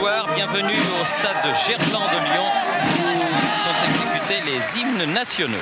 l'histoire. Bienvenue au stade de Gerland de Lyon où sont exécutés les hymnes nationaux.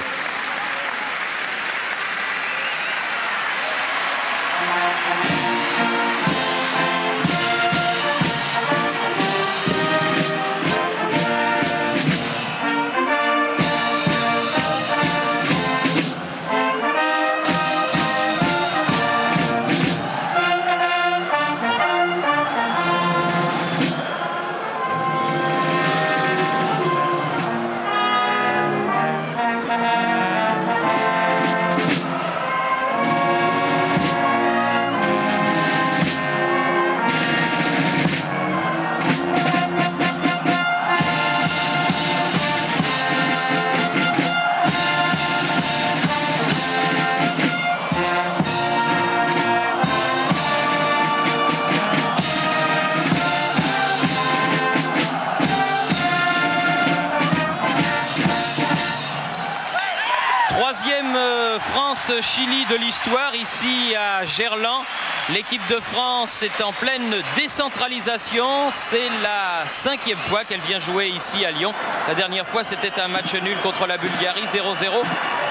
Troisième France-Chili de l'histoire ici à Gerland. L'équipe de France est en pleine décentralisation. C'est la 5e fois qu'elle vient jouer ici à Lyon. La dernière fois, c'était un match nul contre la Bulgarie, 0-0.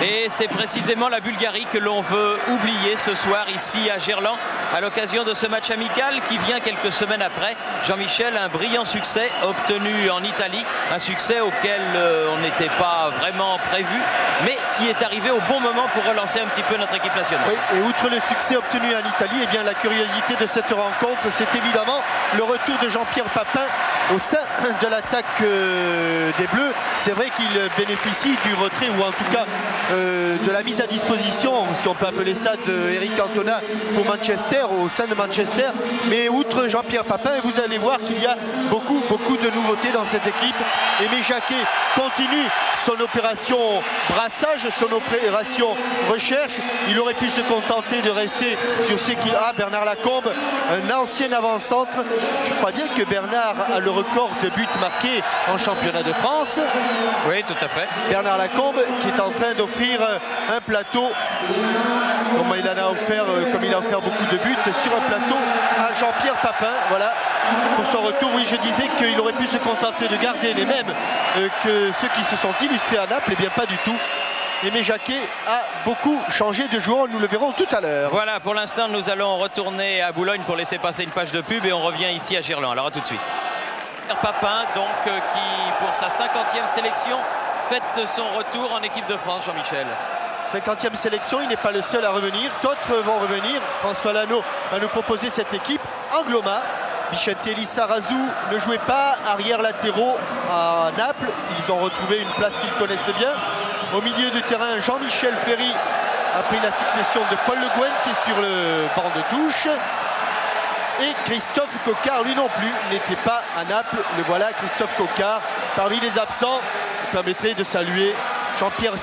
Et c'est précisément la Bulgarie que l'on veut oublier ce soir ici à Gerland à l'occasion de ce match amical qui vient quelques semaines après. Jean-Michel, un brillant succès obtenu en Italie, un succès auquel on n'était pas vraiment prévu, mais qui est arrivé au bon moment pour relancer un petit peu notre équipe nationale. Oui, et outre le succès obtenu en Italie, eh bien, la curiosité de cette rencontre, c'est évidemment le retour de Jean-Pierre Papin au sein de l'attaque des Bleus. C'est vrai qu'il bénéficie du retrait ou en tout cas de la mise à disposition, si on peut appeler ça, d'Eric Cantona pour Manchester, au sein de Manchester. Mais outre Jean-Pierre Papin, vous allez voir qu'il y a beaucoup de nouveautés dans cette équipe. Aimé Jacquet continue son opération brassage, son opération recherche. Il aurait pu se contenter de rester sur ce qu'il a. Bernard Lacombe, un ancien avant-centre. Je crois bien que Bernard a le record de buts marqués en championnat de France. Oui, tout à fait. Bernard Lacombe qui est en train d'offrir un plateau, comme il a offert beaucoup de buts, sur un plateau à Jean-Pierre Papin. Voilà, pour son retour. Oui, je disais qu'il aurait pu se contenter de garder les mêmes que ceux qui se sont illustrés à Naples. Eh bien, pas du tout. Aimé Jacquet a beaucoup changé de joueur, nous le verrons tout à l'heure. Voilà, pour l'instant, nous allons retourner à Boulogne pour laisser passer une page de pub et on revient ici à Gerland. Alors à tout de suite. Papin, donc, qui pour sa 50e sélection fête son retour en équipe de France, Jean-Michel. 50e sélection, il n'est pas le seul à revenir, d'autres vont revenir. François Lano va nous proposer cette équipe. Angloma, Bichentelli, Sarazu ne jouaient pas arrière latéraux à Naples. Ils ont retrouvé une place qu'ils connaissaient bien. Au milieu du terrain, Jean-Michel Ferry a pris la succession de Paul Le Guen qui est sur le banc de touche. Et Christophe Coquard, lui non plus, n'était pas à Naples. Le voilà, Christophe Coquard, parmi les absents. Vous permettrez de saluer Jean-Pierre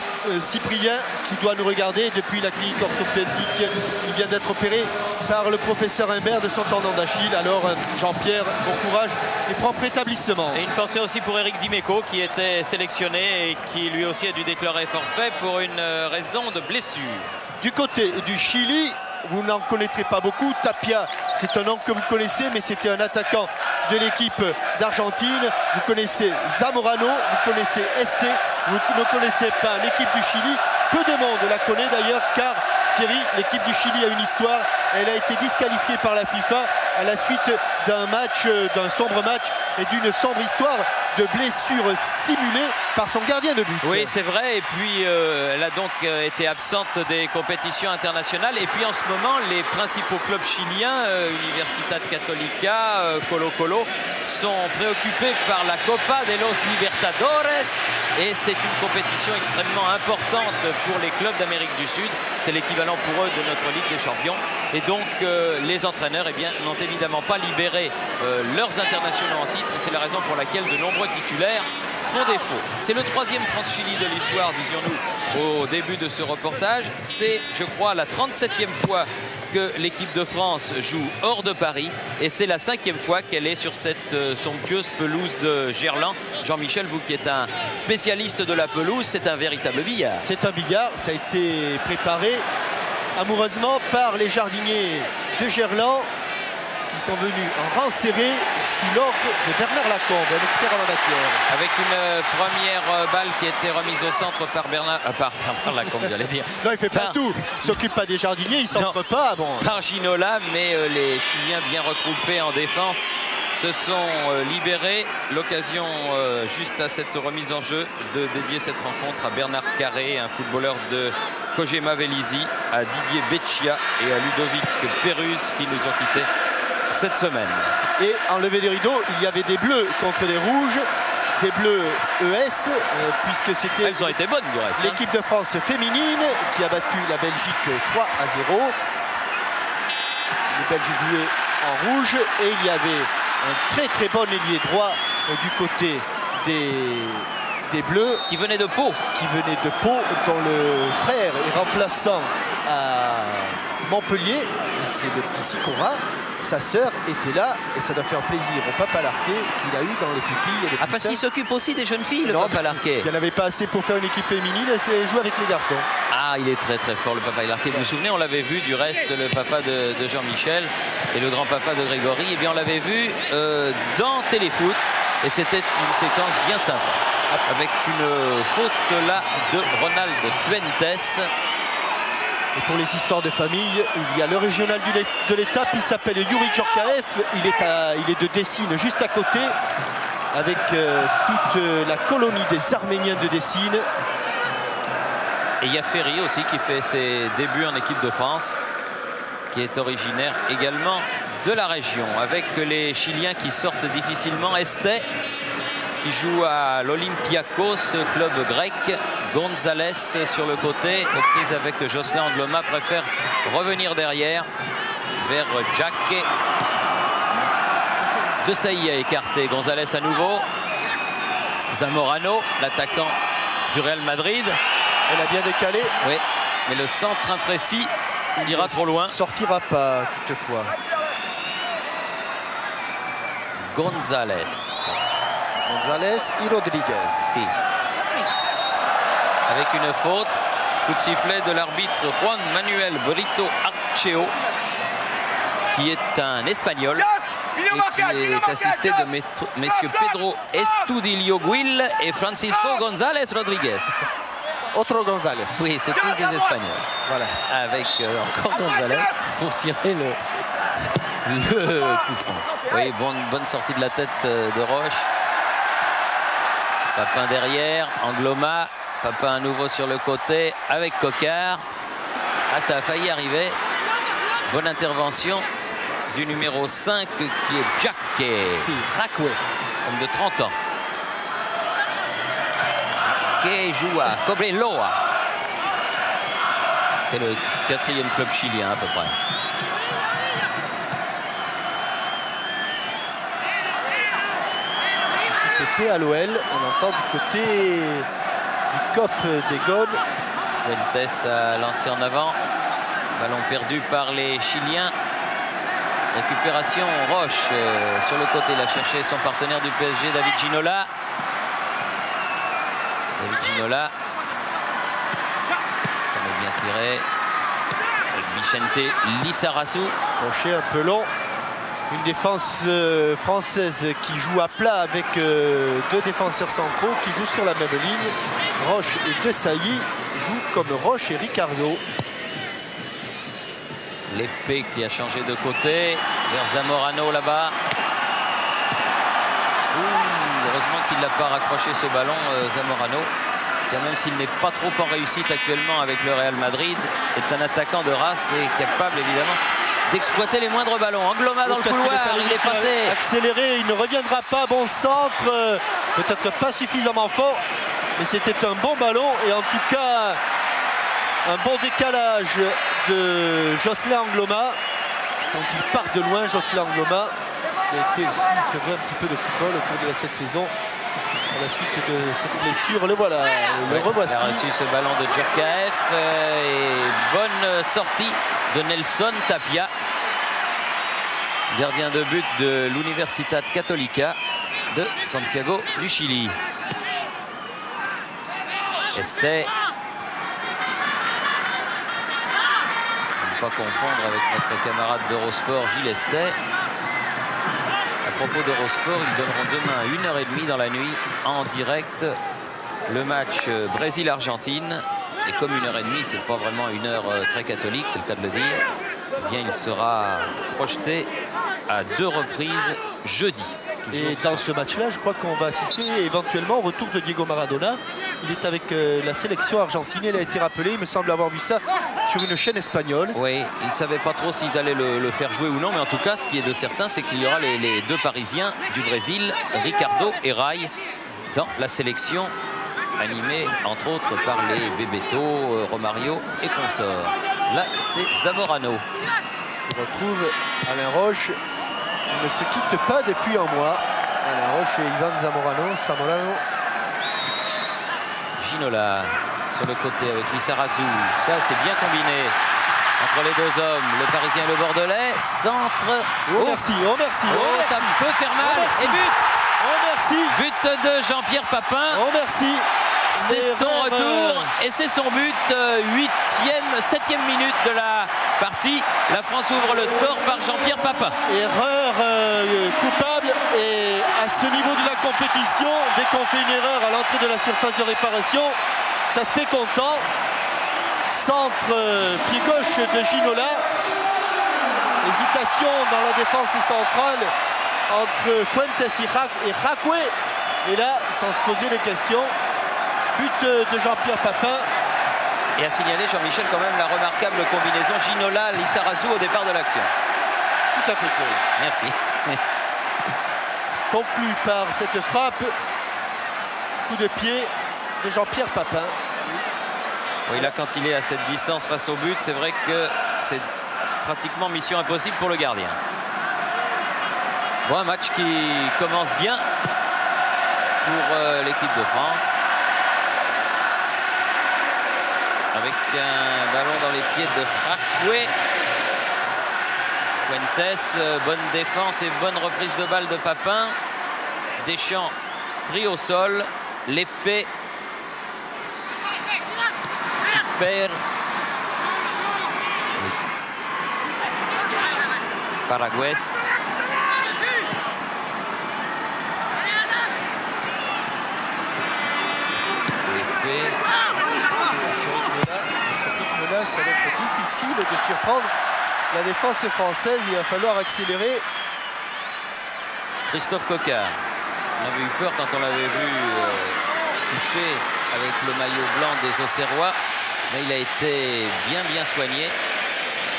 Cyprien qui doit nous regarder depuis la clinique orthopédique. Il vient d'être opéré par le professeur Imbert de son tendon d'Achille. Alors Jean-Pierre, bon courage et propre établissement. Et une pensée aussi pour Eric Dimeco qui était sélectionné et qui lui aussi a dû déclarer forfait pour une raison de blessure. Du côté du Chili, vous n'en connaîtrez pas beaucoup. Tapia, c'est un nom que vous connaissez, mais c'était un attaquant de l'équipe d'Argentine. Vous connaissez Zamorano, vous connaissez Este, vous ne connaissez pas l'équipe du Chili. Peu de monde la connaît d'ailleurs, car Thierry, l'équipe du Chili a une histoire. Elle a été disqualifiée par la FIFA à la suite d'un sombre match et d'une sombre histoire de blessures simulées par son gardien de but. Oui, c'est vrai. Et puis, elle a donc été absente des compétitions internationales. Et puis, en ce moment, les principaux clubs chiliens, Universidad Católica, Colo-Colo, sont préoccupés par la Copa de los Libertadores. Et c'est une compétition extrêmement importante pour les clubs d'Amérique du Sud. C'est l'équivalent pour eux de notre Ligue des Champions. Et donc, les entraîneurs n'ont évidemment pas libéré leurs internationaux en titre. C'est la raison pour laquelle de nombreux titulaires font défaut. C'est le 3e France-Chili de l'histoire, disions-nous, au début de ce reportage. C'est, je crois, la 37e fois que l'équipe de France joue hors de Paris et c'est la 5e fois qu'elle est sur cette somptueuse pelouse de Gerland. Jean-Michel, vous qui êtes un spécialiste de la pelouse, c'est un véritable billard. C'est un billard, ça a été préparé amoureusement par les jardiniers de Gerland. qui sont venus en rang serré sous l'ordre de Bernard Lacombe, un expert en la matière. Avec une première balle qui était remise au centre par Bernard Lacombe, j'allais dire. Non, il fait pas tout. Il s'occupe pas des jardiniers, il s'entre pas. Bon. Par Ginola, mais les Chiliens bien regroupés en défense se sont libérés. L'occasion juste à cette remise en jeu de dédier cette rencontre à Bernard Carré, un footballeur de Kojima Vélizy, à Didier Beccia et à Ludovic Perruz qui nous ont quittés cette semaine. Et en levée des rideaux, il y avait des bleus contre les rouges, des bleus ES, puisque c'était... Elles ont été bonnes du reste. L'équipe de France féminine qui a battu la Belgique 3-0. Les Belges jouaient en rouge et il y avait un très très bon ailier droit du côté des Bleus. Qui venait de Pau. Qui venait de Pau, dont le frère est remplaçant à Montpellier. C'est le petit Sikora. Sa sœur était là et ça doit faire plaisir au Papa Larquet qu'il a eu dans les pupilles. Et les parce qu'il s'occupe aussi des jeunes filles, le Papa Larquet. Il n'y en avait pas assez pour faire une équipe féminine, et c'est jouer avec les garçons. Ah, il est très très fort le Papa Larquet. Vous vous souvenez, on l'avait vu du reste, le papa de Jean-Michel et le grand-papa de Grégory. Eh bien, on l'avait vu dans Téléfoot et c'était une séquence bien sympa. Avec une faute là de Ronald Fuentes. Et pour les histoires de famille, il y a le régional de l'étape, il s'appelle Yuri Djorkaeff, il est de Dessine, juste à côté, avec toute la colonie des Arméniens de Dessine. Et il y a Ferry aussi qui fait ses débuts en équipe de France, qui est originaire également de la région, avec les Chiliens qui sortent difficilement. Esté, qui joue à l'Olympiakos, club grec. Gonzalez sur le côté, aux prises avec Jocelyn Angloma, préfère revenir derrière vers Jack. De Sailly a écarté Gonzalez à nouveau. Zamorano, l'attaquant du Real Madrid. Elle a bien décalé. Oui, mais le centre imprécis, il ira trop loin. Sortira pas toutefois. Gonzalez et Rodriguez. Si. Avec une faute, coup de sifflet de l'arbitre Juan Manuel Brito Archeo, qui est un Espagnol et qui est assisté de messieurs Pedro Estudillo Guil et Francisco González Rodriguez. Autre González. Oui, c'est tous des Espagnols. Voilà. Avec encore González pour tirer le coup franc. Oui, bonne sortie de la tête de Roche. Papin derrière, Angloma. Papin à nouveau sur le côté avec Coquard. Ah, ça a failli arriver. Bonne intervention du numéro 5 qui est Jacquet. Si, Racoué. Homme de 30 ans. Jacquet joue à Cobreloa. C'est le 4e club chilien à peu près. Côté à l'OL, on entend du côté du COP des Godes. Fuentes a lancé en avant. Ballon perdu par les Chiliens. Récupération Roche sur le côté. Il a cherché son partenaire du PSG, David Ginola. David Ginola. Ça m'est bien tiré. Avec Vicente Lizarazu. Crochet un peu long. Une défense française qui joue à plat avec deux défenseurs centraux qui jouent sur la même ligne. Roche et De Sailly jouent comme Roche et Ricardo. L'épée qui a changé de côté vers Zamorano là-bas. Heureusement qu'il n'a pas raccroché ce ballon, Zamorano, qui, même s'il n'est pas trop en réussite actuellement avec le Real Madrid, est un attaquant de race et capable évidemment d'exploiter les moindres ballons. Angloma dans le couloir, il est passé. Accéléré, il ne reviendra pas. Bon centre, peut-être pas suffisamment fort, mais c'était un bon ballon et en tout cas un bon décalage de Jocelyn Angloma. Quand il part de loin, Jocelyn Angloma a été aussi sevré un petit peu de football au cours de cette saison. À la suite de cette blessure, le voilà, le revoici. Il a reçu ce ballon de Djorkaeff et bonne sortie de Nelson Tapia, gardien de but de l'Universidad Católica de Santiago du Chili. Esté. Ne pas confondre avec notre camarade d'Eurosport Gilles Esté. propos d'Eurosport, ils donneront demain à 1h30 dans la nuit en direct le match Brésil-Argentine. Et comme 1h30, c'est pas vraiment une heure très catholique, c'est le cas de le dire, eh bien il sera projeté à 2 reprises jeudi. Et dans ce match-là, je crois qu'on va assister éventuellement au retour de Diego Maradona. Il est avec la sélection argentine, il a été rappelé, il me semble avoir vu ça sur une chaîne espagnole. Oui, ils ne savaient pas trop s'ils allaient le faire jouer ou non, mais en tout cas, ce qui est de certain, c'est qu'il y aura les 2 Parisiens du Brésil, Ricardo et Rai, dans la sélection, animée entre autres par les Bebeto, Romario et consorts. Là, c'est Zamorano. On retrouve Alain Roche. Il ne se quitte pas depuis un mois. Alain Roche et Ivan Zamorano. Ginola sur le côté avec Lissarazu. Ça, c'est bien combiné entre les 2 hommes, le Parisien et le Bordelais. Centre. Oh, merci, oh merci. Oh, oh, ça merci. peut faire mal. Oh, et but. Oh merci. But de Jean-Pierre Papin. Oh merci. C'est son retour et c'est son but. 7e minute de la partie. La France ouvre le score par Jean-Pierre Papin. Erreur coupable, et à ce niveau de la compétition, dès qu'on fait une erreur à l'entrée de la surface de réparation, ça se fait content. Centre pied gauche de Ginola. Hésitation dans la défense centrale entre Fuentes et Jacque. Et là, sans se poser les questions, but de Jean-Pierre Papin. Et à signaler, Jean-Michel, quand même la remarquable combinaison Ginola-Lissarazu au départ de l'action. Tout à fait clair. Merci. Conclu par cette frappe, coup de pied de Jean-Pierre Papin. Oui, là, quand il est à cette distance face au but, c'est vrai que c'est pratiquement mission impossible pour le gardien. Bon, un match qui commence bien pour l'équipe de France. Avec un ballon dans les pieds de Jacque. Fuentes, bonne défense et bonne reprise de balle de Papin. Deschamps pris au sol. L'épée perd. Paraguay. L'épée. Là, ça va être difficile de surprendre la défense française. Il va falloir accélérer. Christophe Coquard. On avait eu peur quand on l'avait vu toucher avec le maillot blanc des Auxerrois, mais il a été bien soigné.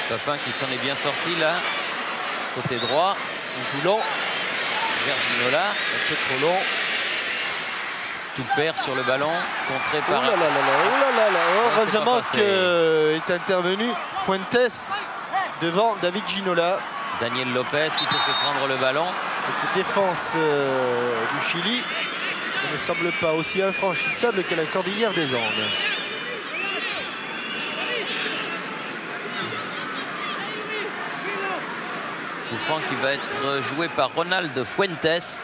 Papin qui s'en est bien sorti là, côté droit. On joue long. Vers Ginola. Un peu trop long. Tout perd sur le ballon, contré par... Heureusement qu'est intervenu Fuentes devant David Ginola. Daniel Lopez qui se fait prendre le ballon. Cette défense du Chili ne me semble pas aussi infranchissable que la cordillère des Andes. Coup franc qui va être joué par Ronald Fuentes.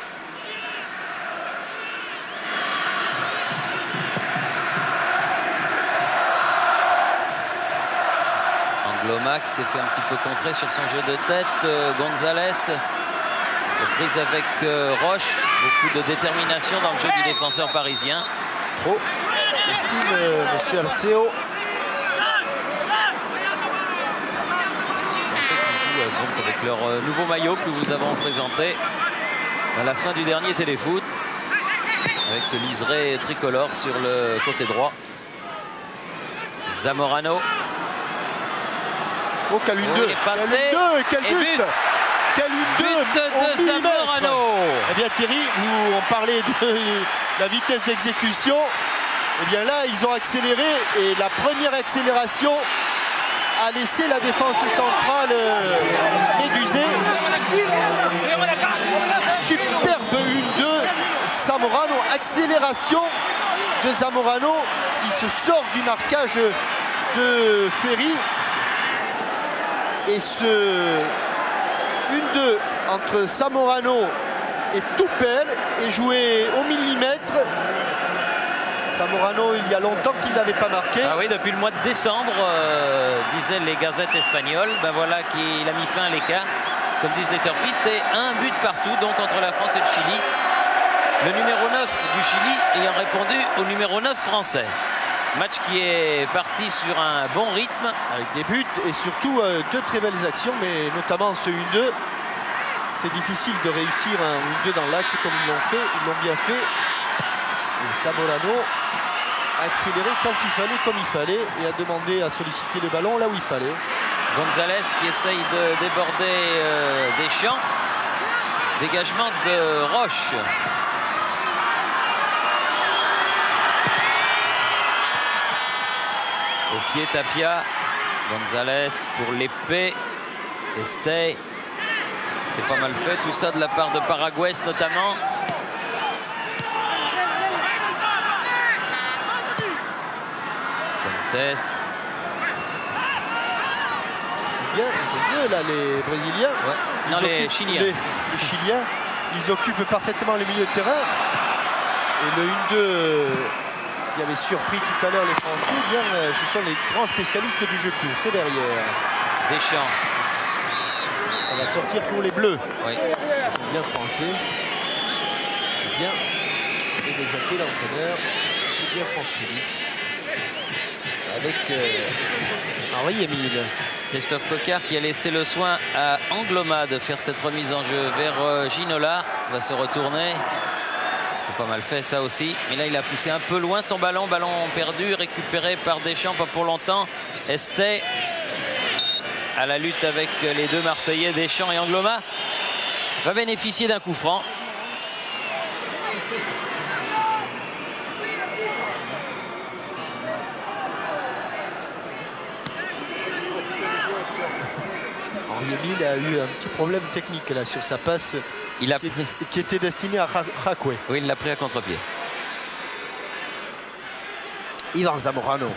Lomac s'est fait un petit peu contrer sur son jeu de tête. Gonzalez, reprise avec Roche. Beaucoup de détermination dans le jeu du défenseur parisien. Trop, estime monsieur Alceo. Français qui jouent donc avec leur nouveau maillot que nous vous avons présenté à la fin du dernier téléfoot. Avec ce liseré tricolore sur le côté droit. Zamorano. Oh, quelle une 2, quel but, quel but de Zamorano. Eh bien Thierry, on parlait de la vitesse d'exécution. Eh bien là, ils ont accéléré et la première accélération a laissé la défense centrale médusée. Superbe 1-2, Zamorano, accélération de Zamorano qui se sort du marquage de Ferry. Et ce 1-2 entre Zamorano et Toupel est joué au millimètre. Zamorano, il y a longtemps qu'il n'avait pas marqué. Ah oui, depuis le mois de décembre, disaient les gazettes espagnoles. Ben voilà qu'il a mis fin à l'écart. comme disent les turfistes, et un but partout donc entre la France et le Chili. Le numéro 9 du Chili ayant répondu au numéro 9 français. Match qui est parti sur un bon rythme. Avec des buts et surtout deux très belles actions, mais notamment ce 1-2. C'est difficile de réussir un 1-2 dans l'axe comme ils l'ont fait. Ils l'ont bien fait. Et Zamorano a accéléré quand il fallait, comme il fallait, et a demandé à solliciter le ballon là où il fallait. Gonzalez qui essaye de déborder Deschamps. Dégagement de Roche. Au pied, Tapia. Gonzalez pour l'épée. Estey. C'est pas mal fait, tout ça de la part de Paraguès notamment. Fuentes. Ils jouent mieux là, les Brésiliens. Ouais. Non, les Chiliens. Les Chiliens, ils occupent parfaitement le milieu de terrain. Et le 1-2 qui avait surpris tout à l'heure les Français, eh bien, ce sont les grands spécialistes du jeu court. C'est derrière. Deschamps. Ça va sortir pour les Bleus. Oui. C'est bien français. C'est bien. Et déjà quel l'entraîneur. C'est bien France-Chili. Avec Henri-Émile. Christophe Coquard qui a laissé le soin à Angloma de faire cette remise en jeu vers Ginola. Va se retourner. C'est pas mal fait ça aussi. Mais là il a poussé un peu loin son ballon. Ballon perdu, récupéré par Deschamps, pas pour longtemps. Estey à la lutte avec les deux Marseillais, Deschamps et Angloma, va bénéficier d'un coup franc. Henri-Émile a eu un petit problème technique là sur sa passe qui était destinée à Jacoué. Oui, il l'a pris à contre-pied. Ivan Zamorano.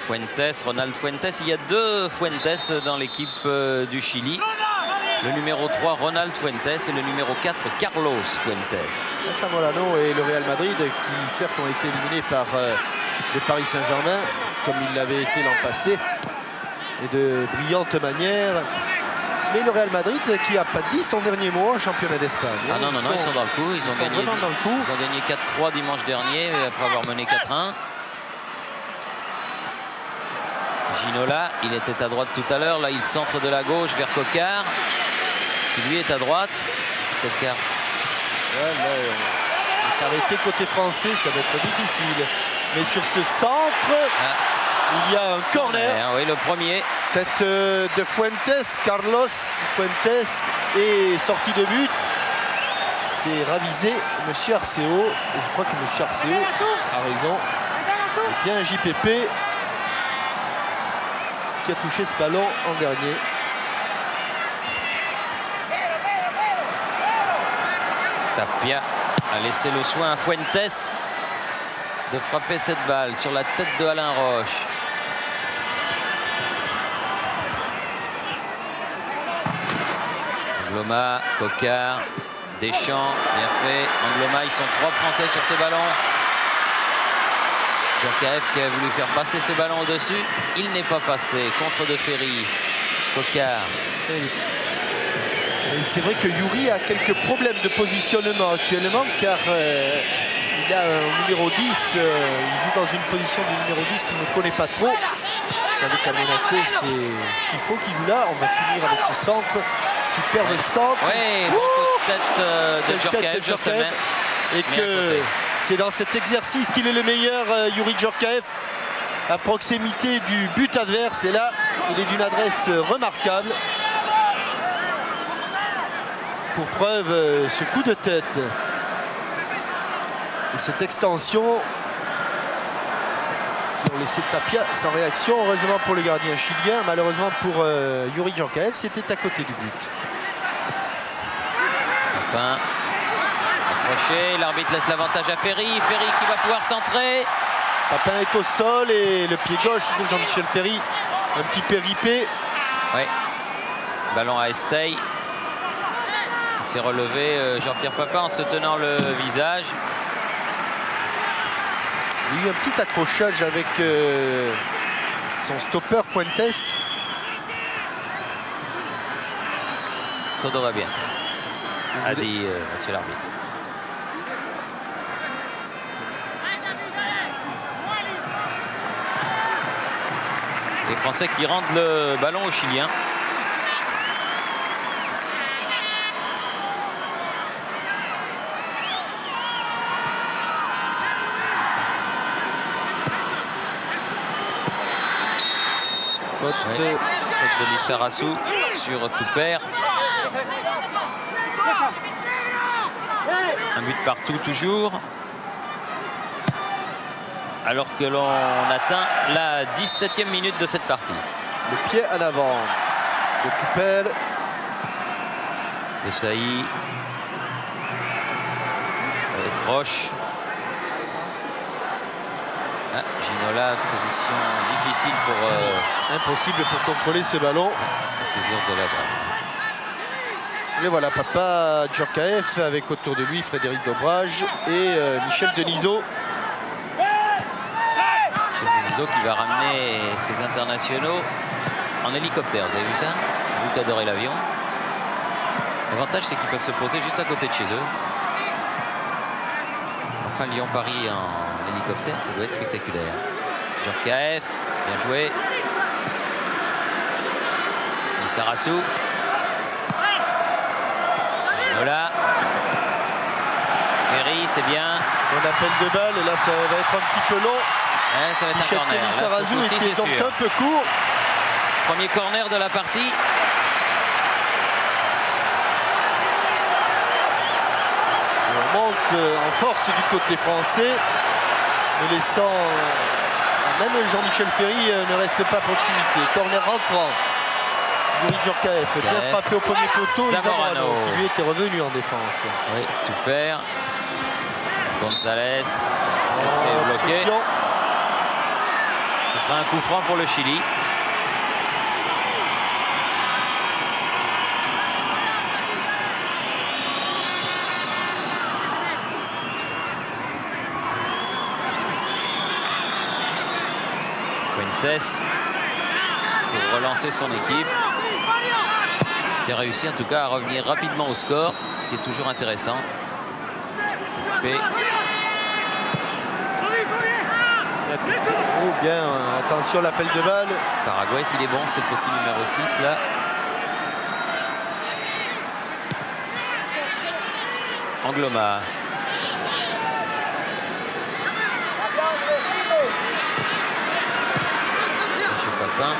Fuentes, Ronald Fuentes. Il y a deux Fuentes dans l'équipe du Chili. Le numéro 3, Ronald Fuentes, et le numéro 4, Carlos Fuentes. Zamorano et le Real Madrid qui certes ont été éliminés par le Paris Saint-Germain, comme il l'avait été l'an passé, et de brillante manière. Mais le Real Madrid qui n'a pas dit son dernier mot en championnat d'Espagne. Ah non, ils sont dans le coup. Ils ont gagné 4-3 dimanche dernier après avoir mené 4-1. Ginola, il était à droite tout à l'heure. Là, il centre de la gauche vers Coquard, qui lui est à droite. Coquard. Ouais, là, on est arrêté côté français, ça va être difficile. Mais sur ce centre, il y a un corner. Oui, le premier. Tête de Fuentes, Carlos Fuentes, et sortie de but. C'est ravisé, monsieur Arceo. Et je crois que monsieur Arceo a raison. C'est bien JPP qui a touché ce ballon en dernier. Tapia a laissé le soin à Fuentes de frapper cette balle sur la tête de Alain Roche. Angloma, Coquard, Deschamps, bien fait. Angloma, ils sont 3 Français sur ce ballon. Djorkaeff qui a voulu faire passer ce ballon au-dessus. Il n'est pas passé. Contre de Ferry. Coquard. C'est vrai que Youri a quelques problèmes de positionnement actuellement, car il a un numéro 10. Il joue dans une position du numéro 10 qu'il ne connaît pas trop. Vous savez qu'à Monaco, c'est Chifo qui joue là. On va finir avec ce centre. Superbe centre. Oui, beaucoup de tête de Djorkaeff. Et que c'est dans cet exercice qu'il est le meilleur, Youri Djorkaeff, à proximité du but adverse. Et là, il est d'une adresse remarquable. Pour preuve, ce coup de tête et cette extension qui ont laissé Tapia sans réaction. Heureusement pour le gardien chilien, malheureusement pour Youri Djorkaeff, c'était à côté du but. Papin approché, l'arbitre laisse l'avantage à Ferry. Ferry qui va pouvoir centrer. Papin est au sol et le pied gauche de Jean-Michel Ferry, un petit péripé. Oui. Ballon à Estey. Il s'est relevé, Jean-Pierre Papin, en se tenant le visage. Il y a eu un petit accrochage avec son stopper Fuentes. Todo va bien, a dit monsieur l'arbitre. Les Français qui rendent le ballon aux Chiliens. Faute de Lissarazu sur Toupert. Un but partout toujours. Alors que l'on atteint la 17e minute de cette partie. Le pied en avant de Toupert. Desailly avec Roche. Ah, Ginola, position difficile pour... Impossible pour contrôler ce ballon. Se saisir de la balle. Et voilà, Papa Djorkaeff avec autour de lui Frédéric Dobrage et Michel Denisot. Michel Denisot qui va ramener ses internationaux en hélicoptère. Vous avez vu ça? Vous qui adorez l'avion. L'avantage, c'est qu'ils peuvent se poser juste à côté de chez eux. Enfin, Lyon-Paris en hélicoptère, ça doit être spectaculaire. Djorkaeff, bien joué. Lissarazu. Ginola. Ferry, c'est bien. On appelle de balle et là ça va être un petit peu long. Ouais, ça va être Michel un corner. Lissarazu était donc sûr. un peu court. Premier corner de la partie. On monte en force du côté français, ne laissant même Jean-Michel Ferry ne reste pas à proximité. Corner rentrant. Yuri Djorkaeff, bien frappé au premier poteau. Zamorano qui lui était revenu en défense. Oui, Toupert. Gonzalez s'est fait bloquer. Ce sera un coup franc pour le Chili. Fuentes pour relancer son équipe, qui a réussi en tout cas à revenir rapidement au score, ce qui est toujours intéressant. Oh bien, attention l'appel de balle. Paraguay, s'il est bon, ce petit numéro 6 là. Angloma. Papin.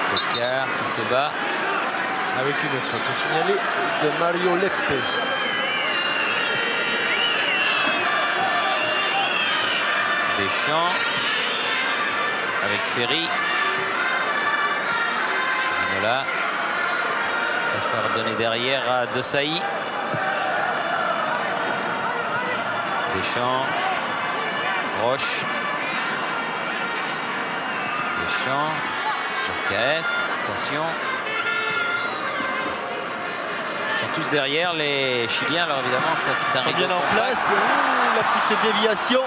Cocard qui se bat. Avec une faute signalée de Mario Leppe. Deschamps avec Ferry. Ginola va faire donner derrière à Desailly. Deschamps. Roche. Deschamps. Djorkaeff. Attention. Ils sont tous derrière les Chiliens. Alors évidemment, ça fait un Ils sont bien en place. La petite déviation.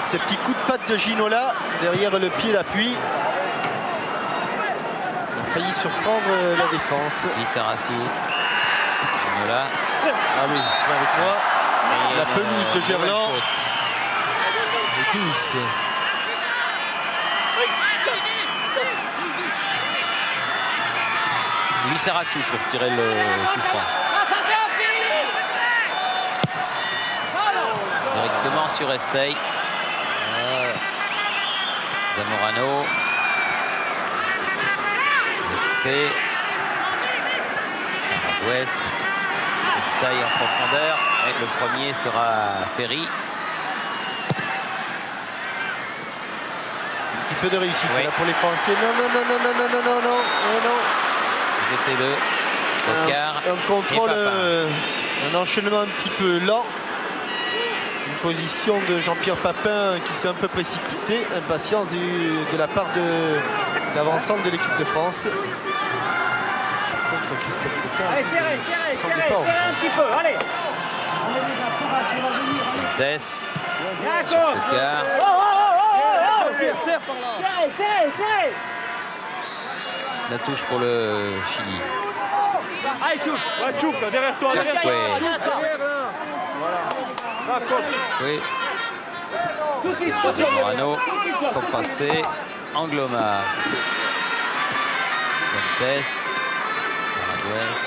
Ce petit coup de patte de Ginola derrière le pied d'appui. Il a failli surprendre la défense. Lissarazu. Ginola. Ah oui, viens avec moi. Et La pelouse de Gerland. faute. Et douce. Lissarazu pour tirer le coup franc. Directement sur Estey. Zamorano. P. West. Estey en profondeur. Et le premier sera Ferry. Un petit peu de réussite Oui. là pour les Français. Non, non, non, non, non, non, non, non, non. Et non. Ils étaient deux. Cocard Un contrôle, et Papin. un enchaînement un petit peu lent. Une position de Jean-Pierre Papin qui s'est un peu précipité. Impatience de la part de l'avancante de l'équipe de France. Par contre, Christophe Cocard. Allez, serrez, serrez, serrez, serrez un petit peu, allez. Tess. D'accord. Cocard. Oh, oh, oh, oh, oh. Serrez, serrez, serrez. La touche pour le Chili. Allez, Chouk. Ouais, Chouk, derrière toi, derrière toi. Derrière, voilà. Oui. Zamorano, pour passer. Angloma. Fuentes. Paraguès.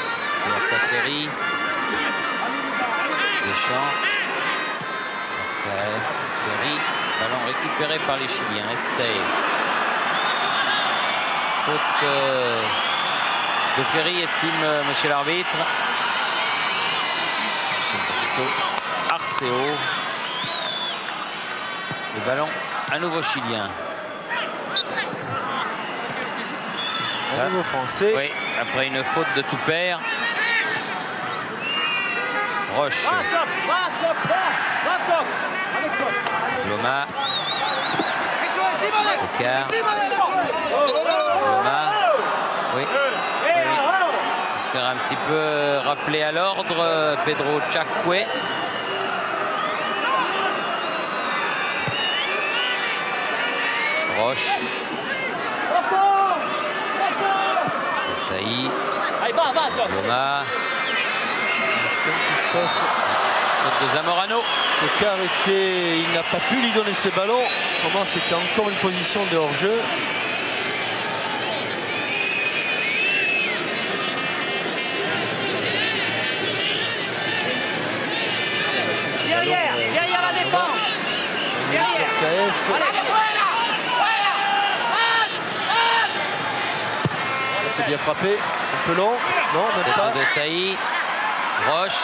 Ferry. Deschamps. KF. Ferry. Ballon récupéré par les Chiliens. Estey. Faute de Ferry, estime monsieur l'arbitre. C'est plutôt Arceo. Le ballon à nouveau chilien. À nouveau français. Oui, après une faute de tout père. Roche. Loma. Ocard. Loma. Oui. Se faire un petit peu rappeler à l'ordre. Pedro Chacque. Roche. Desailly. Loma. Christophe. Faute de Zamorano. Ocard il n'a pas pu lui donner ses ballons. Comment c'était encore une position de hors-jeu. Derrière la défense. Derrière. KF. C'est bien frappé. Un peu long. Non, même pas. Pedro Desailly. Roche.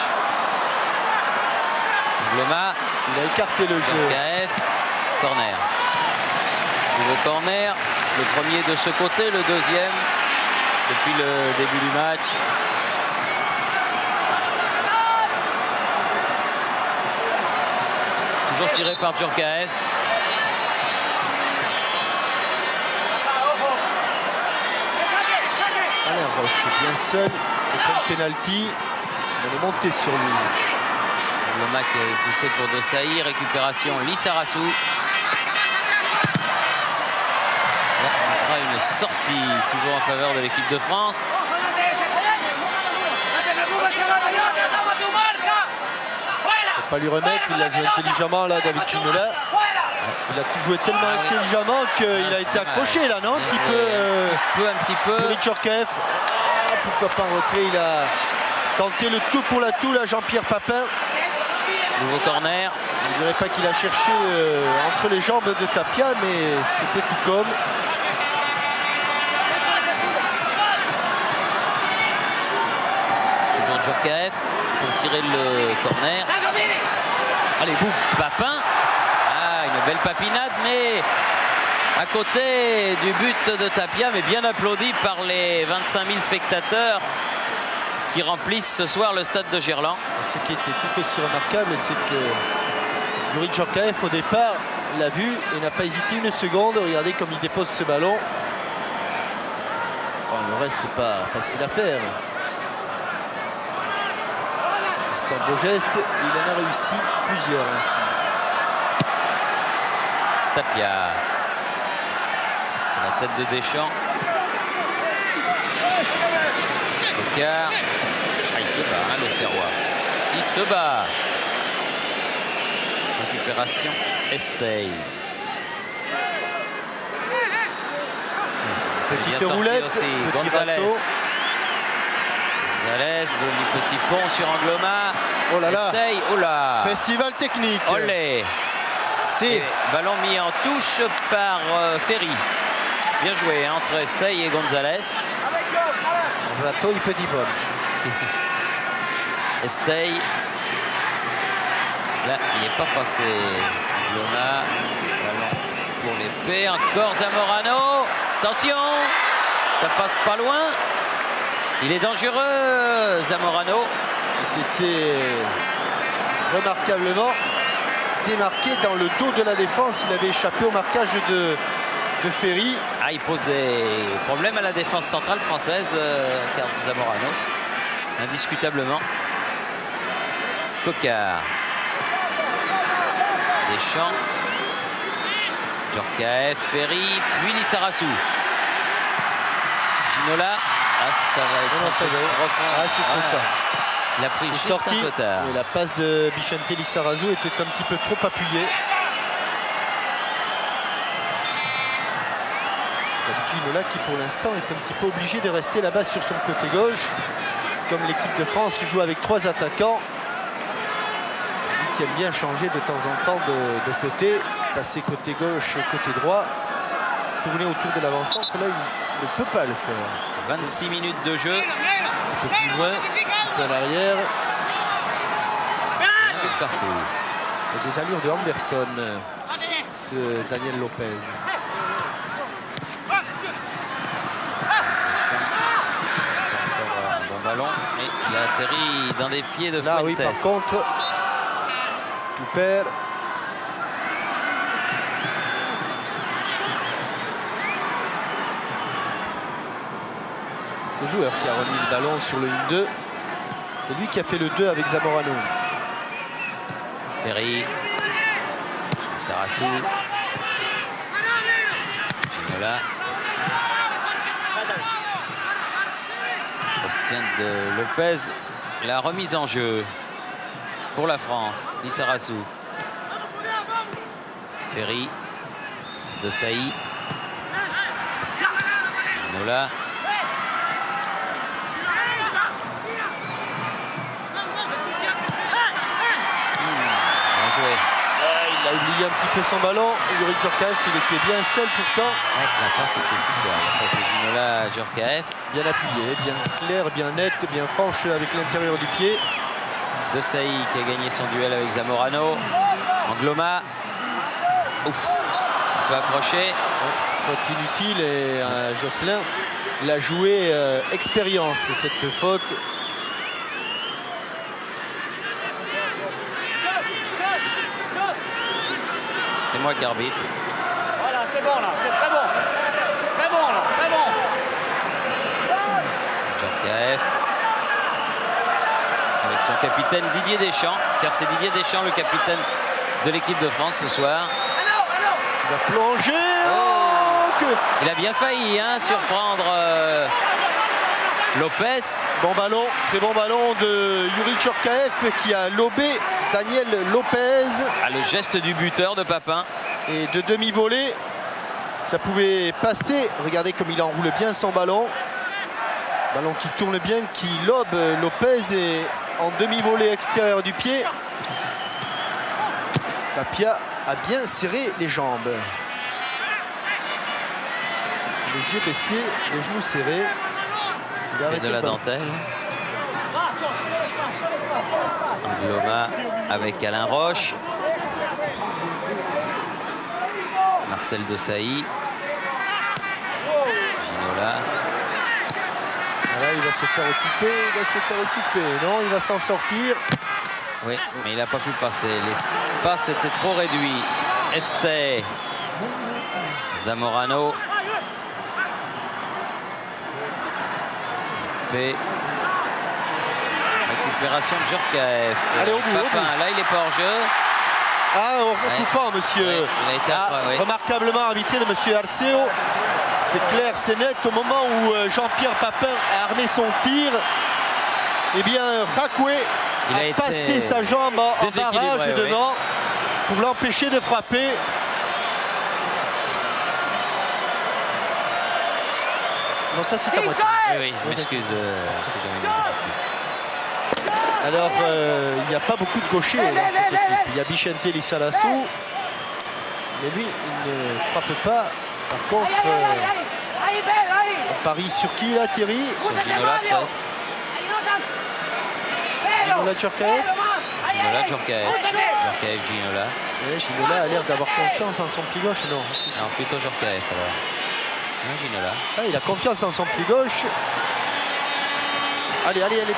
Loma. Il a écarté le jeu. KF. Corner. Nouveau corner. Le premier de ce côté, le deuxième depuis le début du match. Toujours tiré par Djorkaeff. Alain Roche est bien seul. Il prend le penalty. On est monté sur lui. Loma qui est poussé pour Desailly. Récupération Lissarassou. Ce sera une sortie toujours en faveur de l'équipe de France. Faut pas lui remettre. Il a joué intelligemment là, David Ginola. Il a tout joué tellement intelligemment qu'il a été accroché là, non? Un petit peu. Djorkaeff. Pourquoi pas en retrait? Il a tenté le tout pour la toux là, Jean-Pierre Papin. Nouveau corner. Je ne dirais pas qu'il a cherché entre les jambes de Tapia, mais c'était tout comme. Toujours Djorkaeff pour tirer le corner. Allez, boum, Papin. Ah, une belle papinade, mais à côté du but de Tapia, mais bien applaudi par les 25 000 spectateurs qui remplissent ce soir le stade de Gerland. Ce qui était tout aussi remarquable, c'est que Youri Djorkaeff, au départ, l'a vu et n'a pas hésité une seconde. Regardez comme il dépose ce ballon. Enfin, le reste n'est pas facile à faire. C'est un beau geste. Il en a réussi plusieurs ainsi. Tapia. La tête de Deschamps. Ocard. Ah, il se bat, hein, le Serrois. Il se bat. Récupération Estey. Petite roulette, aussi. petit Gonzalez. bateau. Gonzalez, joli petit pont sur Angloma. Oh là là. Estey, oh là. Festival technique. Olé. C'est Ballon mis en touche par Ferry. Bien joué hein, entre Estey et Gonzalez. un plateau du petit pomme. Estey. Là, il n'est pas passé. Loma. Ballon pour l'épée. Encore Zamorano. Attention. Ça passe pas loin. Il est dangereux, Zamorano. C'était remarquablement démarqué dans le dos de la défense. Il avait échappé au marquage de Ferry. Ah, il pose des problèmes à la défense centrale française, Carlos Zamorano. Indiscutablement. Cocard. Deschamps. Djorkaeff, Ferry, puis Lissarassou. Ginola. Ah, ça va être Non, ça va être profond. Ah, c'est trop tard. Il a pris Il est juste sorti. un peu tard. Et la passe de Vicente Lizarazu était un petit peu trop appuyée. Ginola qui pour l'instant est un petit peu obligé de rester là-bas sur son côté gauche. Comme l'équipe de France joue avec 3 attaquants. Lui qui aime bien changer de temps en temps de côté, passer côté gauche, côté droit, tourner autour de l'avant-centre. Là, il ne peut pas le faire. 26 minutes de jeu. Un peu plus loin, un peu à l'arrière. Un but partout. Il a des allures de Anderson, ce Daniel Lopez. C'est encore un bon ballon. Et il a atterri dans des pieds de Là, Fuentes. oui, par contre, tout perd. Ce joueur qui a remis le ballon sur le 1-2. C'est lui qui a fait le 2 avec Zamorano. Ferry. Sarassou. Ginola. Obtient de Lopez la remise en jeu pour la France. Lizarazu. Ferry. De Sailly. Ginola. Il a oublié un petit peu son ballon. Yuri Djorkaeff, il était bien seul pourtant. Ouais, la passe était super. La passe de Ginola à Djorkaeff. Bien appuyé, bien clair, bien net, bien franche avec l'intérieur du pied. De Sailly qui a gagné son duel avec Zamorano. Angloma. Ouf. Un peu accroché. Faute inutile et Josselin l'a joué expérience cette faute. C'est moi qui arbitre. Voilà, c'est bon là, c'est très bon. Très bon là, très bon. Djorkaeff. Avec son capitaine Didier Deschamps, car c'est Didier Deschamps le capitaine de l'équipe de France ce soir. Il va plonger. Il a bien failli surprendre Lopez. Bon ballon, très bon ballon de Yuri Djorkaeff qui a lobé Daniel Lopez. Ah, le geste du buteur de Papin. Et de demi-volée, ça pouvait passer. Regardez comme il enroule bien son ballon. Ballon qui tourne bien, qui lobe Lopez et en demi-volée extérieure du pied. Tapia a bien serré les jambes. Les yeux baissés, les genoux serrés. Il a Et arrêté de la le ballon. dentelle. Angloma avec Alain Roche. Marcel Desailly. Ginola. Là, il va se faire occuper, il va se faire occuper. Non, il va s'en sortir. Oui, mais il n'a pas pu passer. L'espace était trop réduit. Este. Zamorano. P. Récupération de Djorkaeff. Allez, au bout, au Papin, bout. là, il est pas hors jeu. Ah, coup franc, monsieur. Ouais, il a été après, ouais. Remarquablement arbitré de monsieur Arceo. C'est clair, c'est net. Au moment où Jean-Pierre Papin a armé son tir, eh bien, Rakwe a passé sa jambe en barrage devant pour l'empêcher de frapper. Non, ça c'est à moitié. Oui, je m'excuse. Alors, il n'y a pas beaucoup de gauchers dans cette équipe. Il y a Vicente Lizarazu, mais lui, il ne frappe pas. Par contre, on parie sur qui là, Thierry? Sur Ginola, peut-être. Ginola Djorkaeff. Ginola, Djorkaeff. Djorkaeff, Ginola. Et Ginola a l'air d'avoir confiance en son pied gauche, non? Non, plutôt Djorkaeff alors. Non, Ginola. Ah, il a confiance en son pied gauche. Allez, allez, allez.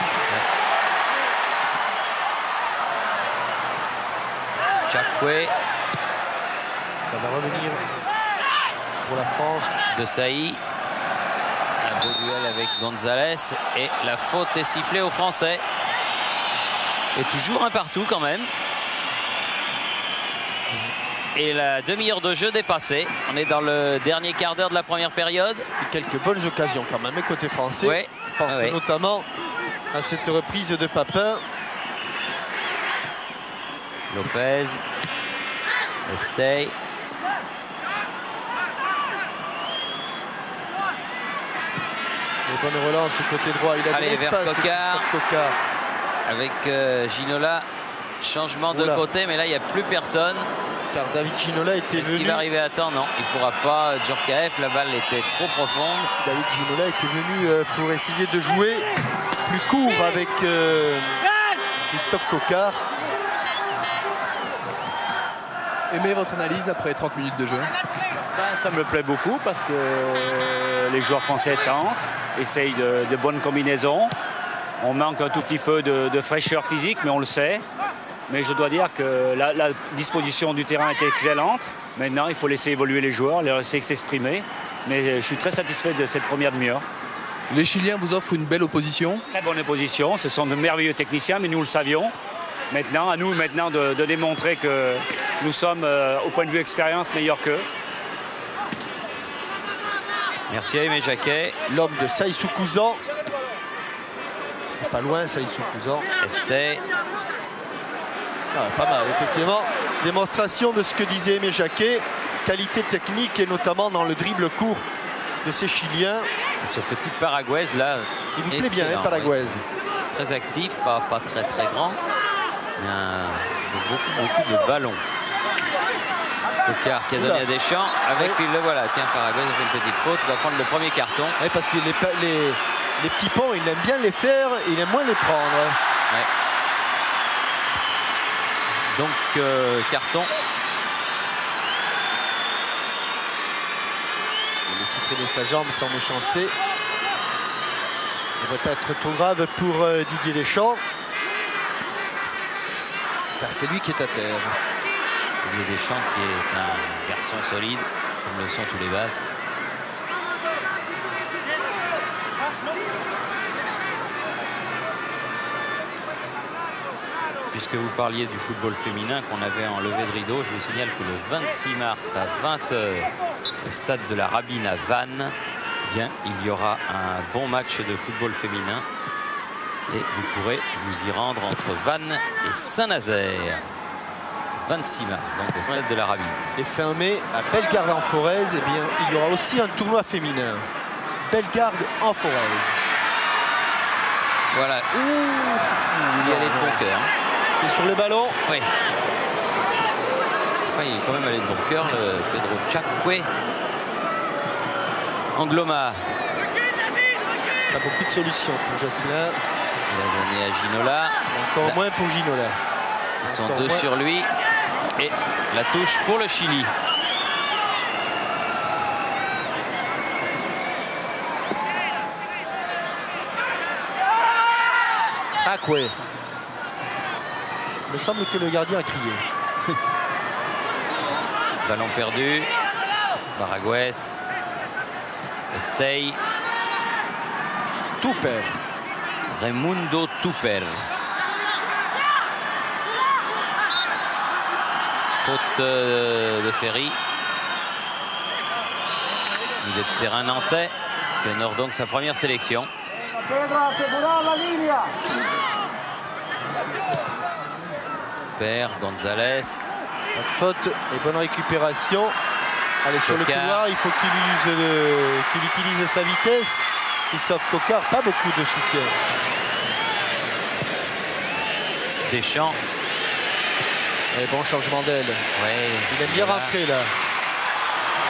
Chakwe. Ça va revenir pour la France. De Sailly. Un beau duel avec Gonzalez. Et la faute est sifflée aux Français. Et toujours un partout quand même. Et la demi-heure de jeu dépassée. On est dans le dernier quart d'heure de la première période. Et quelques bonnes occasions quand même, côté français. Ouais. Je pense notamment à cette reprise de Papin. Lopez. Estey. Bonne relance côté droit. Il a de l'espace. Coquard. Avec Ginola. Changement de côté, mais là, il n'y a plus personne. Car David Ginola était venu. Est-ce qu'il va arriver à temps? Non, il ne pourra pas. Djorkaeff, la balle était trop profonde. David Ginola était venu pour essayer de jouer plus court avec Christophe Coquard. Aimez votre analyse après 30 minutes de jeu? Ça me plaît beaucoup parce que les joueurs français tentent, essayent de bonnes combinaisons. On manque un tout petit peu de fraîcheur physique, mais on le sait. Mais je dois dire que la disposition du terrain était excellente. Maintenant, il faut laisser évoluer les joueurs, les laisser s'exprimer. Mais je suis très satisfait de cette première demi-heure. Les Chiliens vous offrent une belle opposition. Très bonne opposition. Ce sont de merveilleux techniciens, mais nous le savions. Maintenant, à nous de démontrer que nous sommes, au point de vue expérience, meilleurs qu'eux. Merci à Aimé Jacquet. L'homme de Saïssou Kouzan. C'est pas loin, Saïssou Kouzan. Estey. Pas mal, effectivement. Démonstration de ce que disait Aimé Jacquet. Qualité technique et notamment dans le dribble court de ces Chiliens. Et ce petit Paraguaise là. Il vous plaît bien, hein, Paraguaise. Très actif, pas très grand. Beaucoup de ballons. Coquard qui a donné à Deschamps. Avec le voilà, tiens, Paraguaise a fait une petite faute. Il va prendre le premier carton. Oui, parce que les petits ponts, il aime bien les faire, il aime moins les prendre. Ouais. Donc, carton. Il laisse traîner sa jambe sans méchanceté. Il ne va pas être trop grave pour Didier Deschamps. Car c'est lui qui est à terre. Didier Deschamps qui est un garçon solide, comme le sont tous les Basques. Puisque vous parliez du football féminin qu'on avait en levée de rideau, je vous signale que le 26 mars à 20 h au stade de la Rabine à Vannes, eh bien, il y aura un bon match de football féminin et vous pourrez vous y rendre entre Vannes et Saint-Nazaire. 26 mars, donc au stade de la Rabine. Et fin mai, à Bellegarde en Forez, eh bien, il y aura aussi un tournoi féminin. Bellegarde en Forez. Voilà. Ouh, il y allait de bon cœur. C'est sur le ballon. Oui. Enfin, il est quand même allé de bon cœur, le Pedro Chakwe. Angloma. Pas beaucoup de solutions pour Jocelyn. Il a donné à Ginola. Encore moins pour Ginola. Ils sont deux sur lui. Et la touche pour le Chili. Chakwe. Il me semble que le gardien a crié. Ballon perdu. Paraguaise. Estey. Tupper. Raimundo Tupper. Faute de Ferry. Il est de terrain nantais qui honore donc sa première sélection. Père, Gonzalez. Pas de faute et bonne récupération. Allez, sur le couloir, il faut qu'il utilise sa vitesse. Christophe Coquard, pas beaucoup de soutien. Deschamps. Et bon changement d'aile. Ouais, il aime bien rentrer là.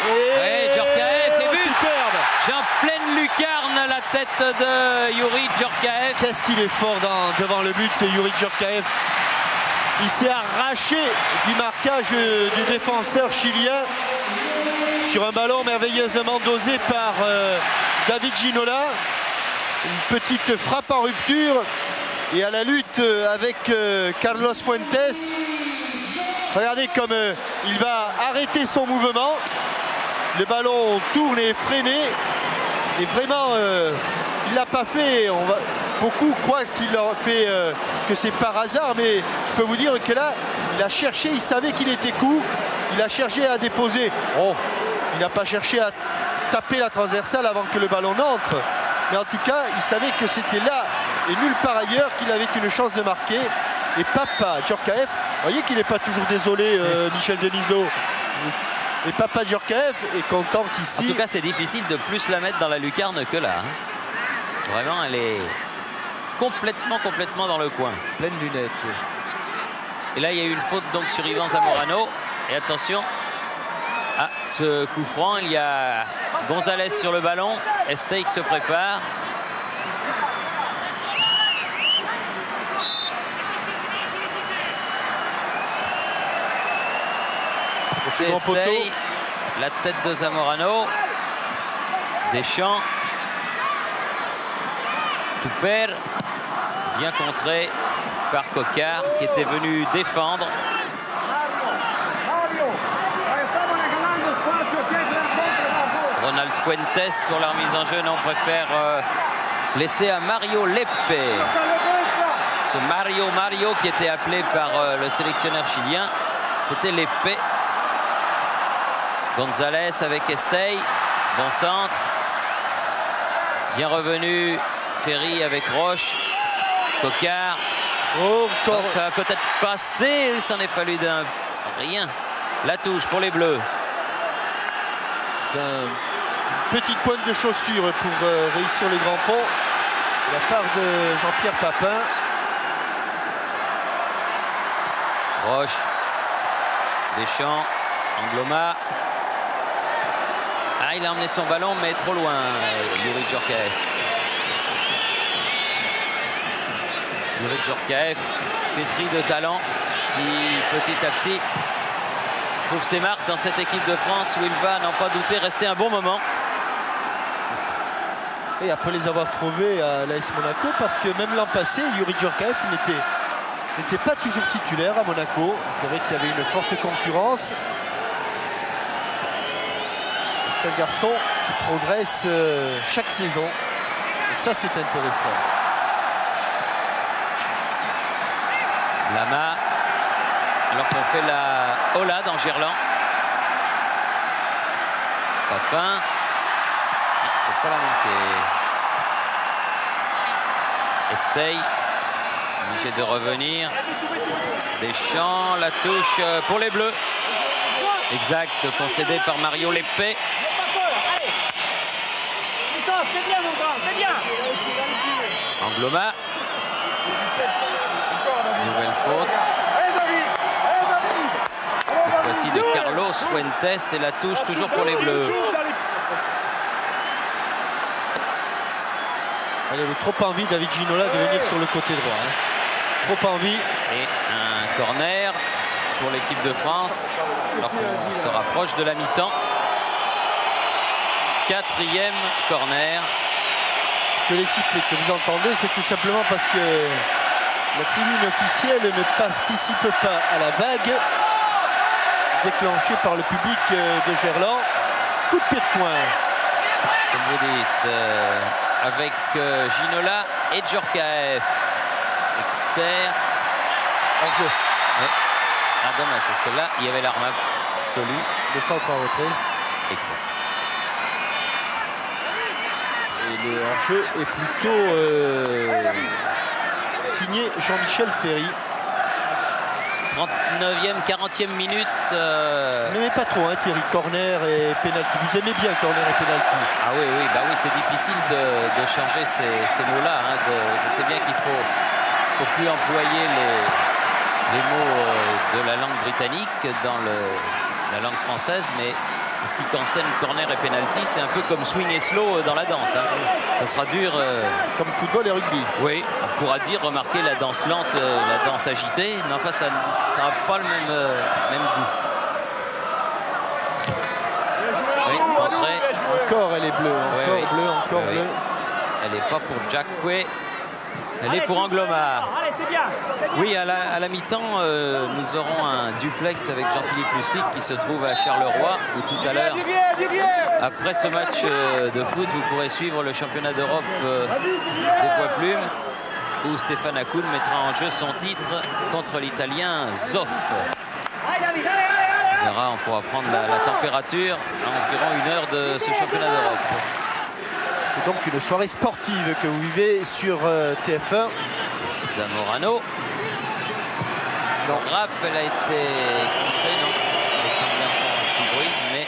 Et Djorkaeff et but. Superbe. J'ai en pleine lucarne la tête de Youri Djorkaeff. Qu'est-ce qu'il est fort devant le but, c'est Youri Djorkaeff. Il s'est arraché du marquage du défenseur chilien sur un ballon merveilleusement dosé par David Ginola. Une petite frappe en rupture et à la lutte avec Carlos Fuentes. Regardez comme il va arrêter son mouvement. Le ballon tourne et est freiné. Et vraiment, il ne l'a pas fait. Beaucoup croient qu'il a fait que c'est par hasard. Mais je peux vous dire que là, il a cherché, il savait qu'il était court. Il a cherché à déposer. Oh, il n'a pas cherché à taper la transversale avant que le ballon n'entre. Mais en tout cas, il savait que c'était là et nulle part ailleurs qu'il avait une chance de marquer. Et Papa Djorkaeff, vous voyez qu'il n'est pas toujours désolé, Michel Denisot. Et Papa Djorkaeff est content qu'ici... En tout cas, c'est difficile de plus la mettre dans la lucarne que là. Vraiment, elle est complètement dans le coin. Pleine lunette. Et là, il y a eu une faute donc sur Ivan Zamorano. Et attention à ce coup franc. Il y a Gonzalez sur le ballon. Estey se prépare. Estey, la tête de Zamorano. Deschamps. Touper, bien contré par Coquard qui était venu défendre. Ronald Fuentes pour la remise en jeu. Non, on préfère laisser à Mario Lepe. Ce Mario qui était appelé par le sélectionneur chilien, c'était Lepe. Gonzalez avec Estey, bon centre. Bien revenu Ferry avec Roche. Coquard. Oh, encore. Ça va peut-être passer. Il s'en est fallu d'un rien. La touche pour les Bleus. Une petite pointe de chaussure pour réussir les grands ponts de la part de Jean-Pierre Papin. Roche. Deschamps. Angloma. Ah, il a emmené son ballon, mais trop loin, Youri Djorkaeff. Youri Djorkaeff, pétri de talent, qui petit à petit trouve ses marques dans cette équipe de France où il va, n'en pas douter, rester un bon moment. Et après les avoir trouvés à l'AS Monaco, parce que même l'an passé, Youri Djorkaeff n'était pas toujours titulaire à Monaco. C'est vrai qu'il y avait une forte concurrence. C'est un garçon qui progresse chaque saison. Et ça, c'est intéressant. Lama, alors qu'on fait la Ola dans Gerland. Papin. Il ne faut pas la manquer. Estey, obligé de revenir. Deschamps, la touche pour les Bleus. Exact, concédé par Mario Lepe. C'est bien, mon grand, c'est bien. Angloma. Nouvelle faute. Cette fois-ci de Carlos Fuentes et la touche toujours pour les Bleus. Il avait trop envie, David Ginola, de venir sur le côté droit. Trop envie. Et un corner pour l'équipe de France, alors qu'on se rapproche de la mi-temps. 4e corner. Que les sifflets que vous entendez, c'est tout simplement parce que la tribune officielle ne participe pas à la vague déclenchée par le public de Gerland. Coup de pied de coin. Comme vous dites, avec Ginola et Djorkaeff. Exter. En jeu. Ouais. Ah, dommage, parce que là, il y avait l'arme absolue. Le centre en retrait. Exact. Et le hors-jeu est plutôt signé Jean-Michel Ferry. 39e, 40e minute. Ne mets pas trop, hein, Thierry. Corner et pénalty. Vous aimez bien corner et pénalty. Ah oui, bah oui, c'est difficile de changer ces mots-là. Hein, je sais bien qu'il faut plus employer les mots de la langue britannique dans la langue française, mais en ce qui concerne corner et penalty, c'est un peu comme swing et slow dans la danse. Hein. Ça sera dur. Comme football et rugby. Oui, on pourra dire, remarquer la danse lente, la danse agitée, mais enfin ça n'aura pas le même goût. Oui, entrée. Encore elle est bleue, encore Oui, bleue, encore bleue. Elle n'est pas pour Jacque. Elle est pour Angloma. Allez, c'est bien. Oui, à la mi-temps, nous aurons un duplex avec Jean-Philippe Lustig qui se trouve à Charleroi, où tout à l'heure, après ce match de foot, vous pourrez suivre le championnat d'Europe de poids plumes, où Stéphane Hakoun mettra en jeu son titre contre l'Italien Zoff. On verra, on pourra prendre la température à environ 1 heure de ce championnat d'Europe. C'est donc une soirée sportive que vous vivez sur TF1. Zamorano. Non. Frappe, elle a été contrée, non. Il semblait entendre un petit bruit, mais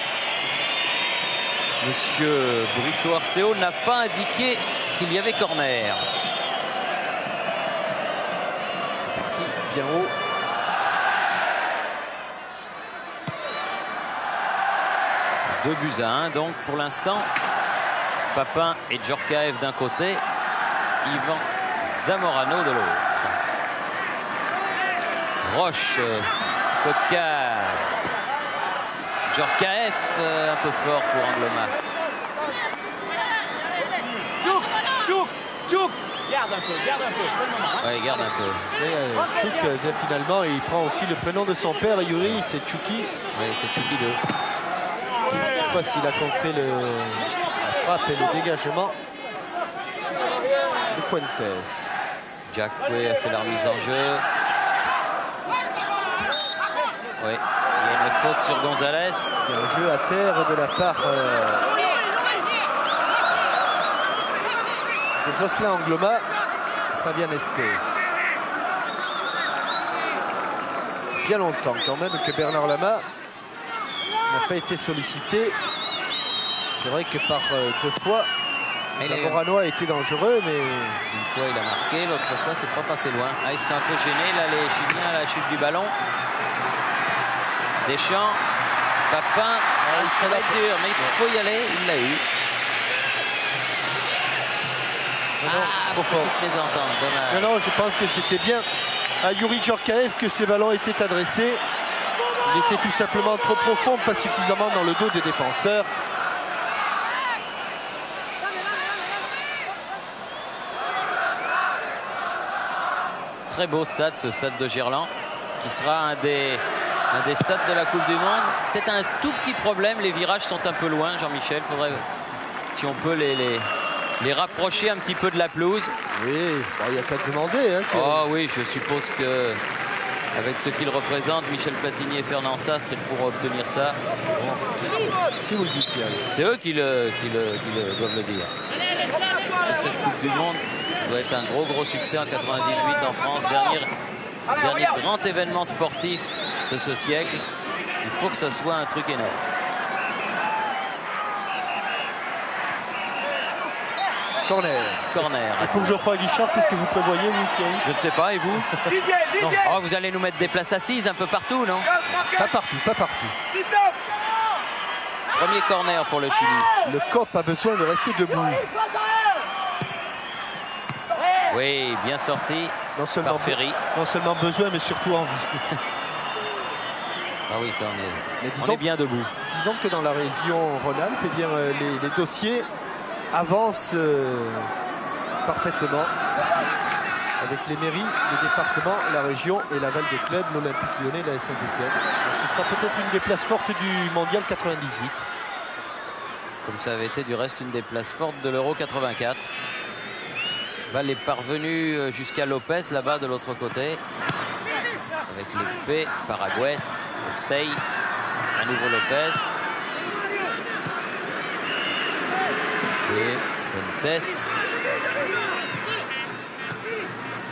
Monsieur Brito Arceo n'a pas indiqué qu'il y avait corner. C'est parti, bien haut. Deux buts à 1, donc pour l'instant. Papin et Djorkaeff d'un côté, Ivan Zamorano de l'autre. Roche, Coquard, Djorkaeff, un peu fort pour Angloma. Tchouk, garde un peu, c'est le moment. Hein. Ouais, garde un peu. Tchouk, finalement, il prend aussi le prénom de son père, Yuri, c'est Tchouki. Oui, c'est Tchouki 2. Cette fois, s'il a compris la frappe et le dégagement de Fuentes. Jacque a fait la remise en jeu. Oui, il y a une faute sur Gonzalez. Il y a un jeu à terre de la part de Jocelyn Angloma, Fabien Esté. Bien longtemps quand même que Bernard Lama n'a pas été sollicité. C'est vrai que par 2 fois, Zamorano a été dangereux, mais une fois il a marqué, l'autre fois c'est pas passé loin. Ah, ils sont un peu gênés là, les Chiliens, à la chute du ballon. Deschamps, Papin, ça va être dur, mais il faut y aller, il l'a eu. trop fort. Mésentente, dommage. Non, je pense que c'était bien à Yuri Djorkaeff que ces ballons étaient adressés. Il était tout simplement trop profond, pas suffisamment dans le dos des défenseurs. Très beau stade, ce stade de Gerland, qui sera un des stades de la Coupe du Monde. Peut-être un tout petit problème, les virages sont un peu loin, Jean-Michel. Faudrait, si on peut, les rapprocher un petit peu de la pelouse. Oui, il n'y a qu'à demander. Hein, oh oui, je suppose que avec ce qu'ils représentent, Michel Platini et Fernand Sastre, ils pourront obtenir ça. Bon. Si vous le dites, c'est eux qui doivent le dire. Parce que cette Coupe du Monde doit être un gros succès en 98 en France. Dernier grand événement sportif de ce siècle. Il faut que ça soit un truc énorme. Corner. Et pour Geoffroy Guichard, qu'est-ce que vous prévoyez, vous, Thierry? Je ne sais pas, et vous? Oh, vous allez nous mettre des places assises un peu partout, non? Pas partout. Premier corner pour le Chili. Le COP a besoin de rester debout. Oui, bien sorti par Ferry. Non seulement besoin, mais surtout envie. Ah oui, ça on est bien debout. Disons que dans la région Rhône-Alpes, eh bien, les dossiers avancent parfaitement avec les mairies, les départements, la région et l'aval des clubs, l'Olympique Lyonnais, la Saint-Etienne. Ce sera peut-être une des places fortes du Mondial 98. Comme ça avait été du reste une des places fortes de l'Euro 84. Balle est parvenue jusqu'à Lopez, là-bas de l'autre côté. Avec l'épée, Paraguay, Stey, à nouveau Lopez. Et Fuentes.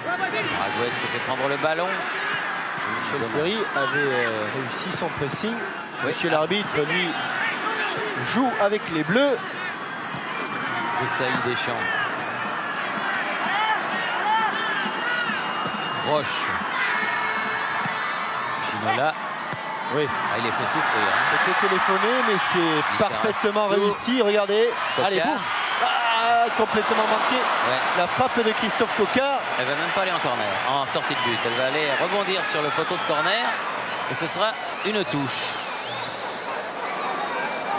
Paraguay s'est fait prendre le ballon. Michel Ferry avait réussi son pressing. Oui. Monsieur l'arbitre, lui, joue avec les Bleus. De Saïd Deschamps. Roche. Ginola. Oui. Ah, il est fait souffrir. Hein. C'était téléphoné, mais c'est parfaitement réussi. Regardez. Coquard. Allez, boum. Complètement manqué. Ouais. La frappe de Christophe Coquard. Elle va même pas aller en corner, en sortie de but. Elle va aller rebondir sur le poteau de corner. Et ce sera une touche.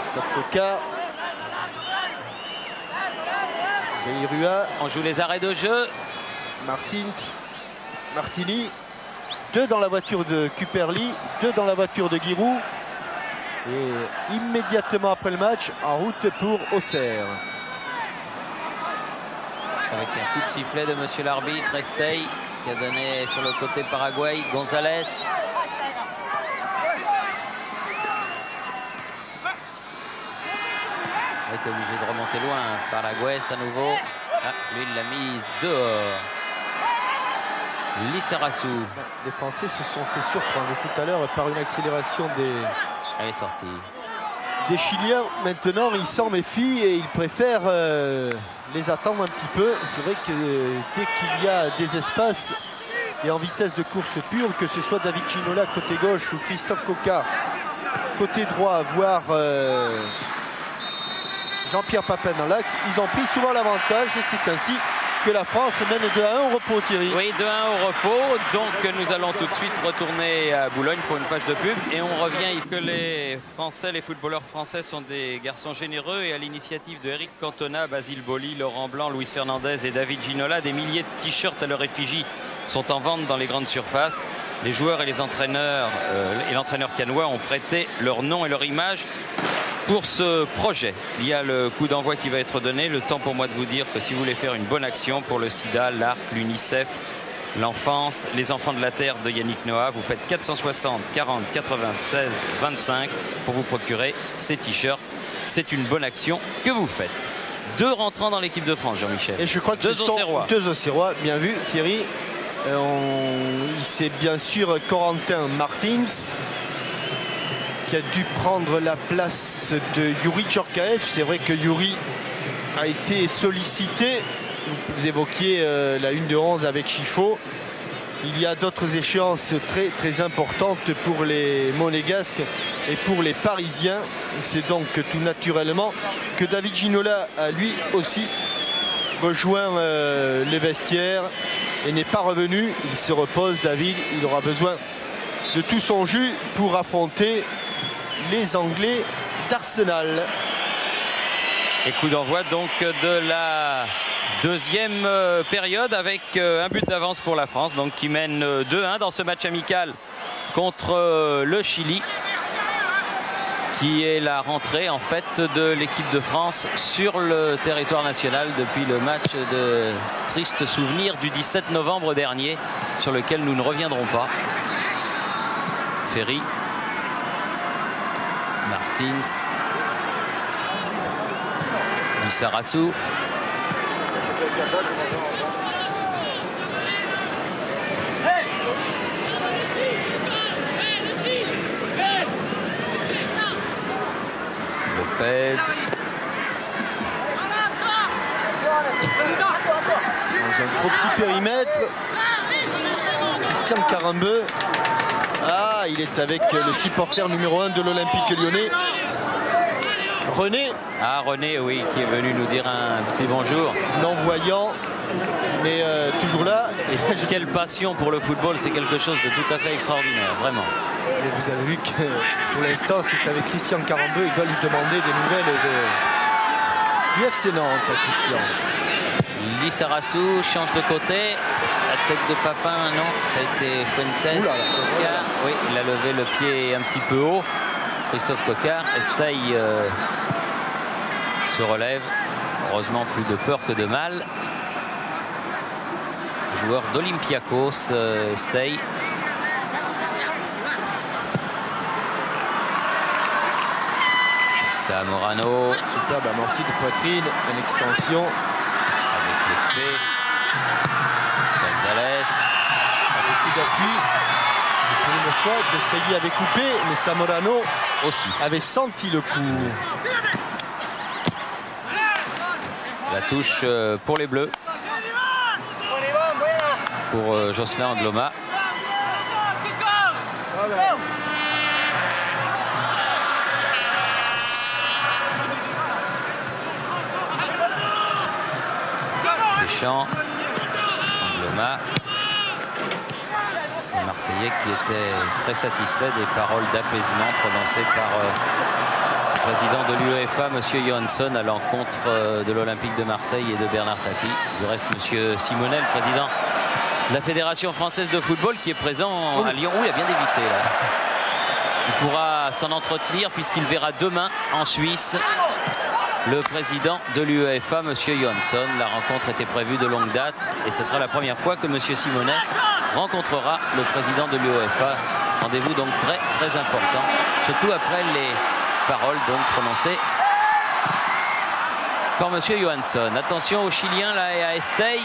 Christophe Coquard. Veirua. On joue les arrêts de jeu. Martini. 2 dans la voiture de Kuperli, 2 dans la voiture de Giroud. Et immédiatement après le match, en route pour Auxerre. Avec un coup de sifflet de monsieur l'arbitre, Estey, qui a donné sur le côté Paraguay, Gonzalez. a été obligé de remonter loin par la Guess à nouveau. Ah, lui, il l'a mise dehors. Lissarassou. Les Français se sont fait surprendre tout à l'heure par une accélération Elle est sortie. des Chiliens. Maintenant, ils s'en méfient et ils préfèrent les attendre un petit peu. C'est vrai que dès qu'il y a des espaces et en vitesse de course pure, que ce soit David Ginola côté gauche ou Christophe Coquard côté droit, voire Jean-Pierre Papin dans l'axe, ils ont pris souvent l'avantage et c'est ainsi que la France mène 2-1 au repos, Thierry. Oui, 2-1 au repos. Donc nous allons tout de suite retourner à Boulogne pour une page de pub. Et on revient ici que les Français, les footballeurs français sont des garçons généreux. Et à l'initiative de Eric Cantona, Basile Boli, Laurent Blanc, Luis Fernandez et David Ginola, des milliers de t-shirts à leur effigie sont en vente dans les grandes surfaces. Les joueurs et les entraîneurs et l'entraîneur canois ont prêté leur nom et leur image pour ce projet. Il y a le coup d'envoi qui va être donné. Le temps pour moi de vous dire que si vous voulez faire une bonne action pour le sida, l'ARC, l'UNICEF, l'enfance, les enfants de la terre de Yannick Noah, vous faites 460 40 96 25 pour vous procurer ces t-shirts. C'est une bonne action que vous faites. 2 rentrants dans l'équipe de France, Jean-Michel. Et je crois que 2 ce sont Auxerrois. 2 Auxerrois, bien vu Thierry. C'est bien sûr Corentin Martins qui a dû prendre la place de Yuri Djorkaeff. C'est vrai que Yuri a été sollicité. Vous évoquiez la 1 de 11 avec Chifo. Il y a d'autres échéances très, très importantes pour les Monégasques et pour les Parisiens. C'est donc tout naturellement que David Ginola a lui aussi rejoint les vestiaires et n'est pas revenu. Il se repose, David. Il aura besoin de tout son jus pour affronter les Anglais d'Arsenal. Et coup d'envoi donc de la deuxième période avec un but d'avance pour la France, donc qui mène 2-1 dans ce match amical contre le Chili, qui est la rentrée en fait de l'équipe de France sur le territoire national depuis le match de triste souvenir du 17 novembre dernier, sur lequel nous ne reviendrons pas. Ferry, Martins, Lissarassou. Lopez. Dans un trop petit périmètre, Christian Carambeu. Ah, il est avec le supporter numéro 1 de l'Olympique Lyonnais, René. Ah, René, oui, qui est venu nous dire un petit bonjour. Non-voyant, mais toujours là. Et quelle passion pour le football, c'est quelque chose de tout à fait extraordinaire, vraiment. Et vous avez vu que pour l'instant, c'est avec Christian Carambeu. Il doit lui demander des nouvelles du FC Nantes, Christian. Lissarassou change de côté. La tête de Papin, non, ça a été Fuentes. Coquard, oui, il a levé le pied un petit peu haut. Christophe Coquard. Estaille se relève. Heureusement, plus de peur que de mal. Joueur d'Olympiakos, Estaille. Zamorano. Superbe amorti de poitrine, une extension. Avec le pied. Gonzalez. Beaucoup d'appui. Pour une fois, Desailly avait coupé, mais Zamorano aussi avait senti le coup. La touche pour les Bleus. Pour Jocelyn Angloma. Deschamps, Angloma. Le Marseillais qui était très satisfait des paroles d'apaisement prononcées par le président de l'UEFA, M. Johansson, à l'encontre de l'Olympique de Marseille et de Bernard Tapie. Du reste, M. Simonet, le président de la Fédération française de football, qui est présent à Lyon. Oui, il a bien dévissé là. Il pourra s'en entretenir puisqu'il verra demain en Suisse le président de l'UEFA, M. Johansson. La rencontre était prévue de longue date et ce sera la première fois que M. Simonet rencontrera le président de l'UEFA. Rendez-vous donc très très important, surtout après les paroles donc prononcées Encore Monsieur Johansson. Attention aux Chiliens là et à Estey.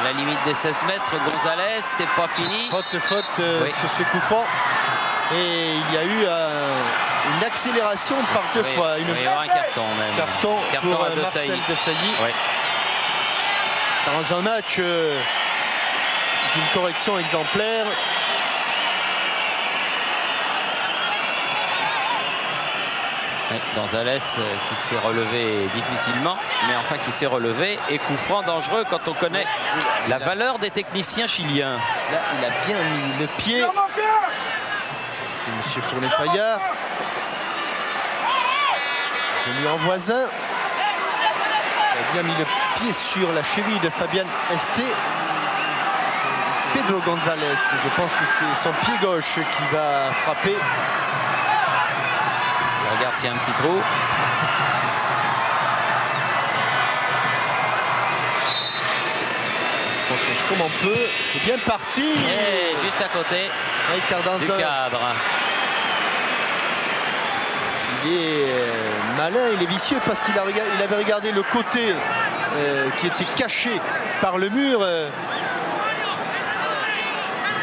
La limite des 16 mètres, Gonzalez, c'est pas fini. Faute Oui. sur ce coup franc. Et il y a eu une accélération par deux Oui, fois. il va y avoir un carton même. Carton pour à Marcel Desailly. Desailly. Oui. Dans un match d'une correction exemplaire. Gonzalez qui s'est relevé difficilement, mais enfin qui s'est relevé. Et coup franc dangereux quand on connaît la valeur des techniciens chiliens. Là, il a bien mis le pied. C'est M. Fournet-Fayard. Venu en voisin. Il a bien mis le pied sur la cheville de Fabian Estey. Pedro Gonzalez, je pense que c'est son pied gauche qui va frapper. Il regarde s'il y a un petit trou. On se protège comme on peut. C'est bien parti. Et juste à côté Avec Cardanza. du cadre. Il est malin, il est vicieux parce qu'il avait regardé le côté qui était caché par le mur.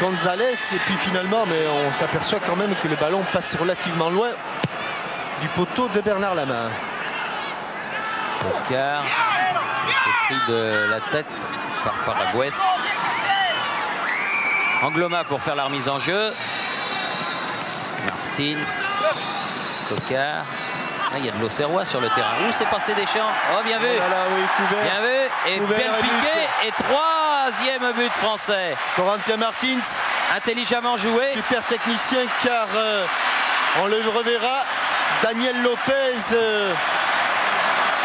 Gonzalez, et puis finalement, mais on s'aperçoit quand même que le ballon passe relativement loin du poteau de Bernard Lama. Cocard est pris de la tête par Paragüez. Angloma pour faire la remise en jeu. Martins. Cocard. Ah, il y a de l'Auxerrois sur le terrain. Où s'est passé Deschamps? Oh, bien vu. Oh là là, oui, couvert. Bien vu. Et Couvert, bien piqué. Et troisième but français. Corentin Martins, Intelligemment joué. super technicien car on le reverra. Daniel Lopez,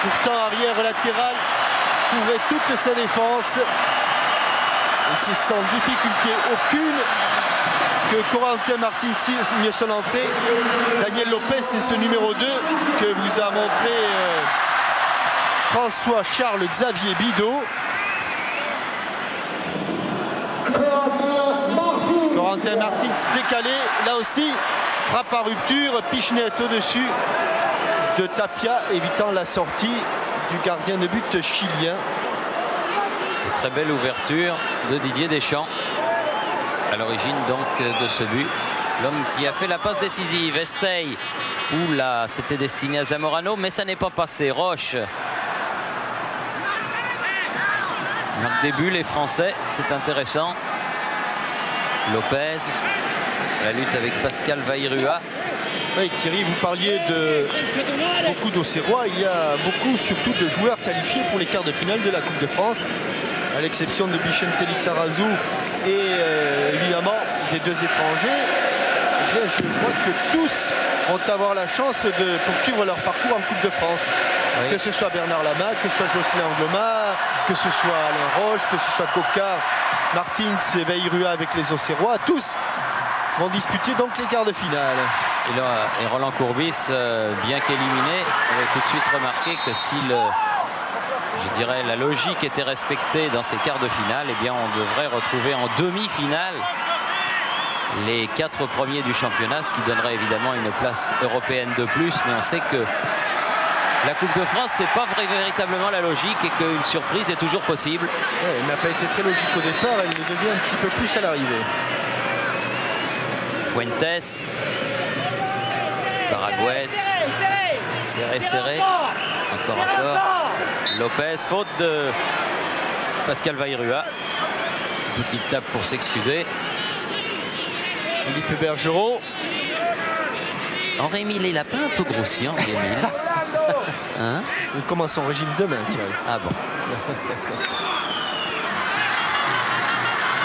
pourtant arrière latéral, couvrait toute sa défense. Et c'est sans difficulté aucune que Corentin Martins mieux son entrée. Daniel Lopez, c'est ce numéro 2 que vous a montré François-Charles Xavier Bidot. Corentin Martins décalé, là aussi, frappe à rupture, Pichenette au-dessus de Tapia, évitant la sortie du gardien de but chilien. Une très belle ouverture de Didier Deschamps. À l'origine donc de ce but. L'homme qui a fait la passe décisive, Estey. Oula, c'était destiné à Zamorano, mais ça n'est pas passé. Roche. Marque début, les Français, c'est intéressant. Lopez. La lutte avec Pascal Vairua. Oui, Thierry, vous parliez de beaucoup d'Auxerrois. Il y a beaucoup surtout de joueurs qualifiés pour les quarts de finale de la Coupe de France, à l'exception de Vicente Lizarazu et évidemment des deux étrangers. Eh bien, je crois que tous vont avoir la chance de poursuivre leur parcours en Coupe de France. Oui. Que ce soit Bernard Lama, que ce soit Jocelyn Angloma, que ce soit Alain Roche, que ce soit Cocard, Martins et Vairua avec les Auxerrois, tous vont disputer donc les quarts de finale. Et, là, et Roland Courbis, bien qu'éliminé, avait tout de suite remarqué que si je dirais la logique était respectée dans ces quarts de finale, eh bien on devrait retrouver en demi-finale les 4 premiers du championnat, ce qui donnerait évidemment une place européenne de plus. Mais on sait que la Coupe de France, c'est pas véritablement la logique et qu'une surprise est toujours possible. Ouais, elle n'a pas été très logique au départ, elle le devient un petit peu plus à l'arrivée. Fuentes, Paragüez, serré, encore. Lopez, faute de Pascal Vairua. Petite tape pour s'excuser. Philippe Bergeron. Henri-Émile, il a pas un peu grossi, Henri-Émile, hein? Il commence son régime demain, Thierry. Ah bon.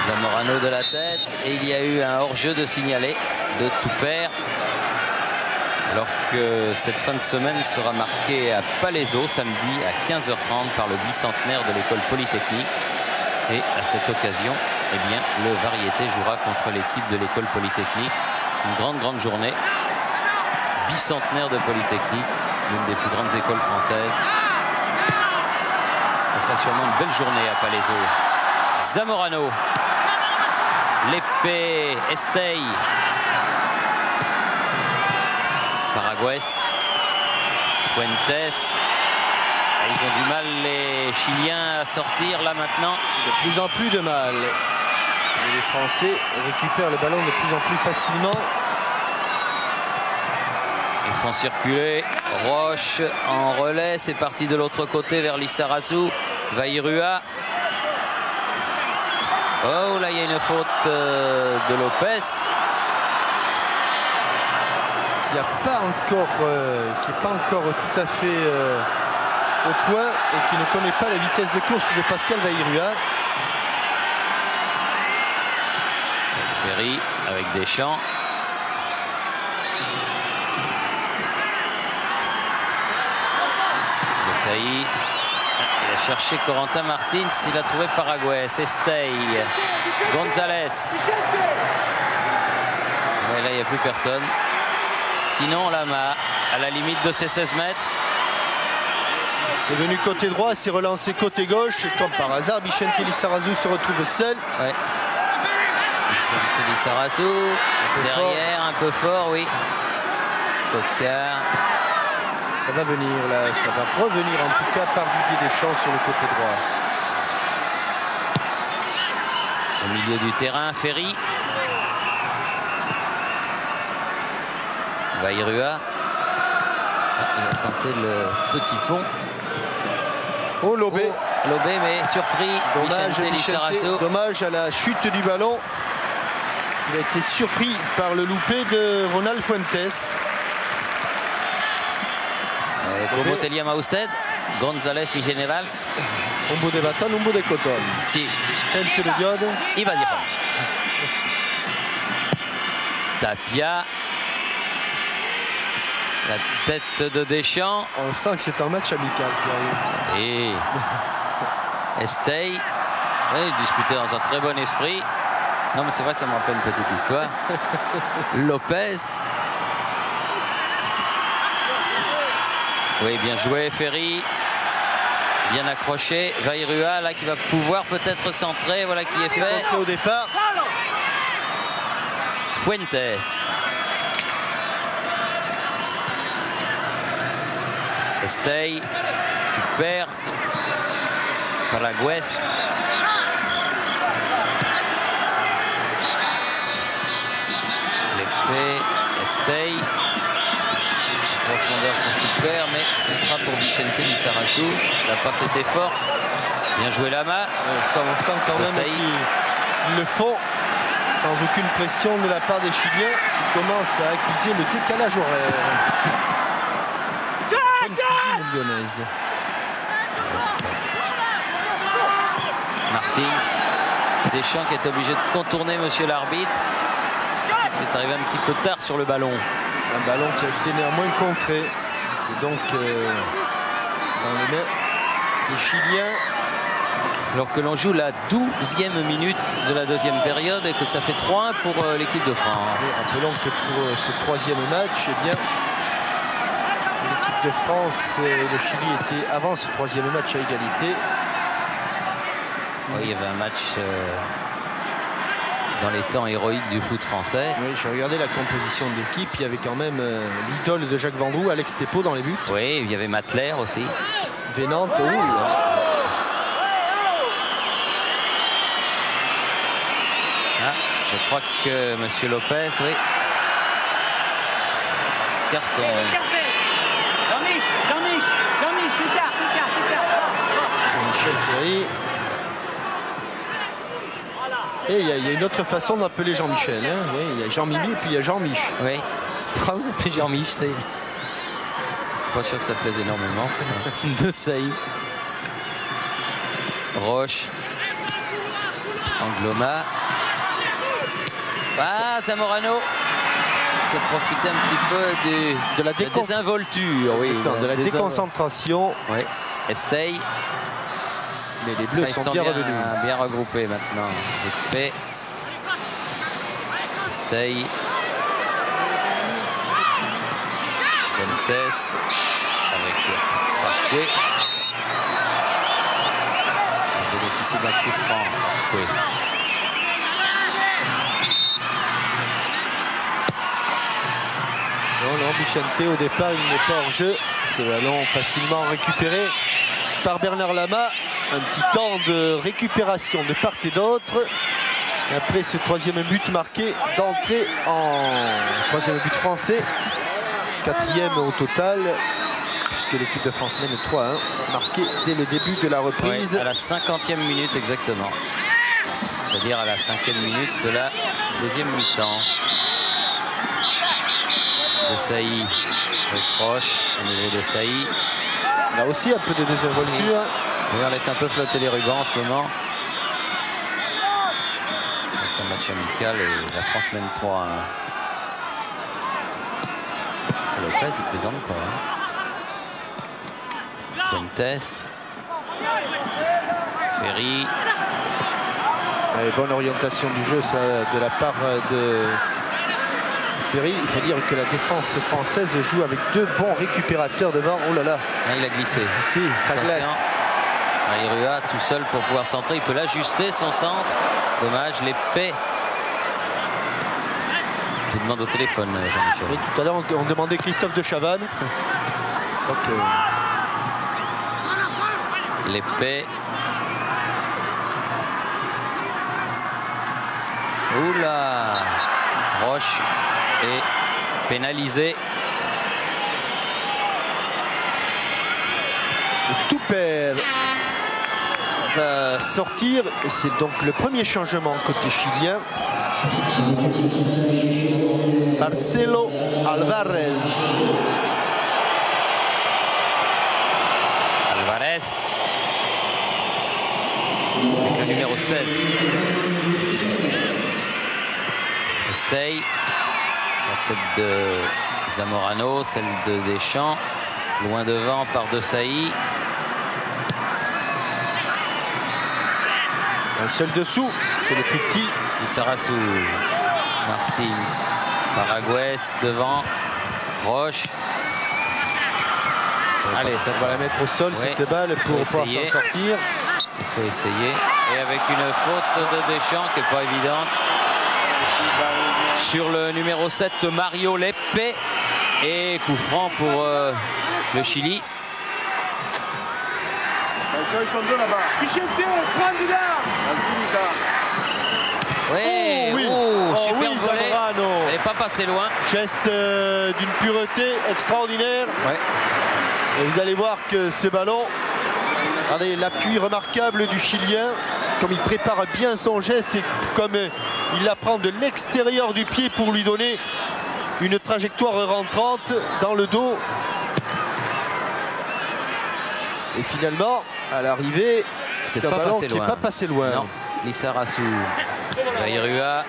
Zamorano de la tête. Et il y a eu un hors-jeu de signalé de Toupert. Alors que cette fin de semaine sera marquée à Palaiseau, samedi à 15h30 par le bicentenaire de l'école polytechnique. Et à cette occasion, eh bien, le Variété jouera contre l'équipe de l'école polytechnique. Une grande journée. Bicentenaire de Polytechnique, l'une des plus grandes écoles françaises. Ce sera sûrement une belle journée à Palaiseau. Zamorano. L'épée, Estey. Paragüez. Fuentes. Ils ont du mal, les Chiliens, à sortir là maintenant. De plus en plus de mal. Et les Français récupèrent le ballon de plus en plus facilement. Ils font circuler Roche en relais. C'est parti de l'autre côté vers Lissarazu. Vairua. Oh, là, il y a une faute de Lopez. Qui n'est pas encore tout à fait au point et qui ne connaît pas la vitesse de course de Pascal Vairua. Ferry avec Deschamps. Desailly. Il a cherché Corentin Martins. Il a trouvé Paraguay. C'est Estey. Gonzalez. Et là, il n'y a plus personne. Sinon, Lama, à la limite de ses 16 mètres. C'est venu côté droit, c'est relancé côté gauche. Et comme par hasard, Vicente Lissarazu se retrouve seul. Ouais. Vicente Lissarazu. Derrière, un peu fort, oui. Cocard. Ça va venir là, ça va revenir en tout cas par Didier Deschamps sur le côté droit. Au milieu du terrain, Ferry. Vairua. Il a tenté le petit pont. Oh, Lobé. Oh, Lobé, mais surpris. Dommage à la chute du ballon. Il a été surpris par le loupé de Ronald Fuentes. Como Telia Mausted, González, mi general. Un bout de bâton, un bout de coton. Si. Tente le diode. Il va dire. Tapia. La tête de Deschamps. On sent que c'est un match amical. Et Estey. Oui, disputé dans un très bon esprit. Non, mais c'est vrai, ça me rappelle une petite histoire. Lopez. Oui, bien joué, Ferry. Bien accroché. Vairua, là, qui va pouvoir peut-être centrer. Voilà qui est fait. Au départ. Fuentes. Estey. Tu perds. Paraguay. L'épée. Estey. Profondeur pour tout perdre, mais ce sera pour Vicente Lissarazu. La passe était forte. Bien joué Lama. On sent quand même qu'ils le font sans aucune pression de la part des Chiliens qui commencent à accuser le décalage horaire. Bonne cuisine lyonnaise. Martins. Deschamps qui est obligé de contourner monsieur l'arbitre. Il est arrivé un petit peu tard sur le ballon. Un ballon qui a été néanmoins contré. Et donc, dans les mains des Chiliens. Alors que l'on joue la 12e minute de la deuxième période et que ça fait 3-1 pour l'équipe de France. Et rappelons que pour ce troisième match, eh bien, l'équipe de France et le Chili étaient avant ce troisième match à égalité. Oui, il y avait un match dans les temps héroïques du foot français. Oui, j'ai regardé la composition de l'équipe. Il y avait quand même l'idole de Jacques Vendroux, Alex Thépeau dans les buts. Oui, il y avait Matler aussi. Vénante, je crois que monsieur Lopez, oui. Carton. Michel Ferry. Et il y a une autre façon d'appeler Jean-Michel. Hein. Oui, il y a Jean-Mimi et puis il y a Jean-Mich. Oui. Pourquoi vous appelez Jean-Mich? Pas sûr que ça plaise énormément. Desailly. Roche. Angloma. Ah, Zamorano qui a profité un petit peu de la désinvolture. Oui, de la déconcentration. Oui. Estey. Mais les Bleus sont bien revenus. Bien regroupés maintenant. Estey. Fuentes. Avec Farquet. On bénéficie d'un coup franc. Farquet. Non, Vicente au départ il n'est pas hors jeu. Ce ballon facilement récupéré par Bernard Lama. Un petit temps de récupération de part et d'autre. Après ce troisième but marqué d'entrée en troisième but français. Quatrième au total, puisque l'équipe de France mène 3-1, marqué dès le début de la reprise. Ouais, à la 50e minute exactement. C'est-à-dire à la 5e minute de la deuxième mi-temps. De Sailly reproche à niveau de Sailly. Là aussi un peu de désinvolture. Oui, on laisse un peu flotter les rubans en ce moment. C'est un match amical et la France mène 3-1. Lopez, il plaisante pas. Hein. Fuentes. Ferry. Et bonne orientation du jeu ça, de la part de Ferry. Il faut dire que la défense française joue avec deux bons récupérateurs devant. Oh là là. Ah, il a glissé. Si, ça glace. Aïrua tout seul pour pouvoir centrer. Il peut l'ajuster son centre. Dommage, l'épée. Je vous demande au téléphone, Jean-Michel. Oui, tout à l'heure, on demandait Christophe de Chavannes. L'épée. Oula. Roche est pénalisé. Toupert va sortir et c'est donc le premier changement côté chilien. Marcelo Alvarez. Alvarez. Avec le numéro 16. Estey. La tête de Zamorano, celle de Deschamps. Loin devant par De Sailly. Un seul dessous, c'est le plus petit. Lissarazu. Martins. Paraguay devant. Roche. Allez, ça va la mettre au sol, ouais, cette balle, pour pouvoir s'en sortir. Il faut essayer. Et avec une faute de Deschamps qui n'est pas évidente. Sur le numéro 7, Mario Lepe. Et coup franc pour le Chili. Ils sont deux là-bas. Michel Théo, candidat. Ouais, oui, super oui, volée. Zamorano. Elle n'est pas passée loin. Geste d'une pureté extraordinaire. Ouais. Et vous allez voir que ce ballon, regardez l'appui remarquable du Chilien, comme il prépare bien son geste et comme il la prend de l'extérieur du pied pour lui donner une trajectoire rentrante dans le dos. Et finalement, à l'arrivée, C'est un pas ballon passé qui n'est loin. pas passé loin. Non, Lissarazu. Aïrua.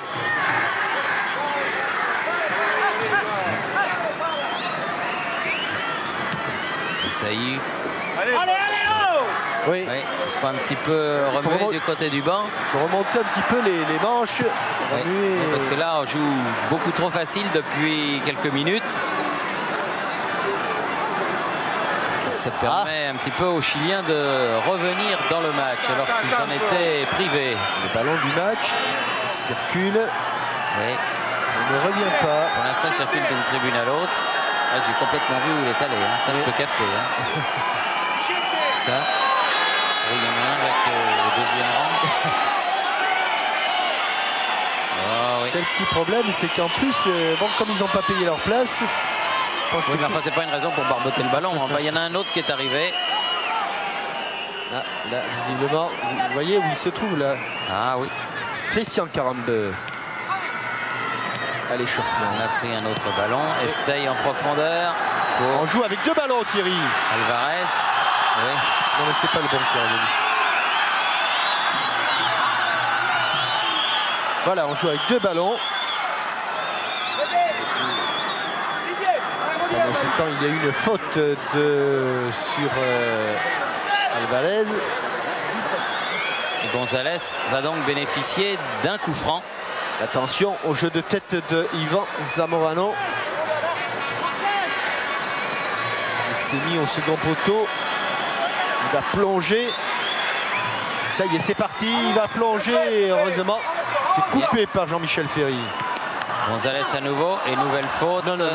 Sailly. Allez, allez, oh. Oui, Ouais, il se fait un petit peu remuer du côté du banc. il faut remonter un petit peu les manches. Ouais, Remuer. parce que là, on joue beaucoup trop facile depuis quelques minutes. Ça permet un petit peu aux Chiliens de revenir dans le match alors qu'ils en étaient privés. Le ballon du match circule, Oui. il ne revient pas. Pour l'instant, il circule d'une tribune à l'autre. Ah, j'ai complètement vu où il est allé. Hein. Ça, je peux capter. Hein. Ça. Oui, il y en a un là qui est au deuxième rang. Oh, oui. Quel petit problème, c'est qu'en plus, bon, comme ils n'ont pas payé leur place, je pense Oui, que mais enfin, c'est pas une raison pour barboter le ballon. Enfin, il y en a un autre qui est arrivé. là, visiblement, vous voyez où il se trouve là. Ah oui. Christian Carambeu. À l'échauffement. On a pris un autre ballon. Estey en profondeur pour On joue avec deux ballons, Thierry. Alvarez. Oui. Non, mais c'est pas le bon qui est revenu. Voilà, on joue avec deux ballons. Pendant ce temps, il y a eu une faute sur Alvarez. Et Gonzalez va donc bénéficier d'un coup franc. Attention au jeu de tête de Ivan Zamorano. Il s'est mis au second poteau. Il va plonger. Ça y est, c'est parti. Il va plonger. Et heureusement, c'est coupé par Jean-Michel Ferry. Gonzalez à nouveau et nouvelle faute. Non. Non.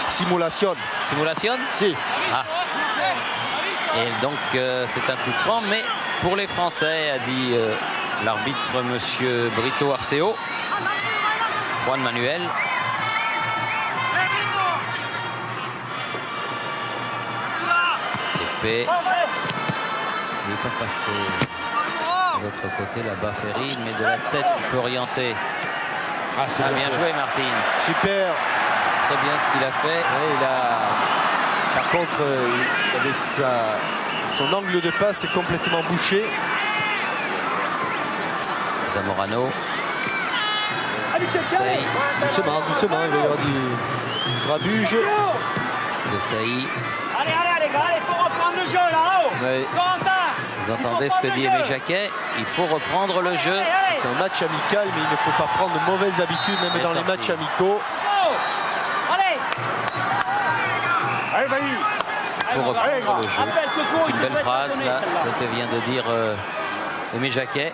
Simulation. Simulation. Si. Ah. Et donc c'est un coup franc, mais pour les Français, a dit l'arbitre monsieur Brito Arceo. Juan Manuel. Épée. Il n'est pas passé de l'autre côté là-bas, Ferry, mais de la tête il peut orienter. Ah, c'est bien joué Martins. Super. Très bien ce qu'il a fait. Ouais, par contre, il avait son angle de passe est complètement bouché. Zamorano. Stay. Doucement, doucement, il va y avoir du grabuge. De Sailly. Allez, les gars, il faut reprendre le jeu là-haut. Ouais. Vous entendez ce que dit Aimé Jacquet? Il faut reprendre le jeu. C'est un match amical, mais il ne faut pas prendre de mauvaises habitudes, même dans les matchs amicaux. Allez, Il faut reprendre le jeu. C'est une belle phrase là, ce que vient de dire Aimé Jacquet.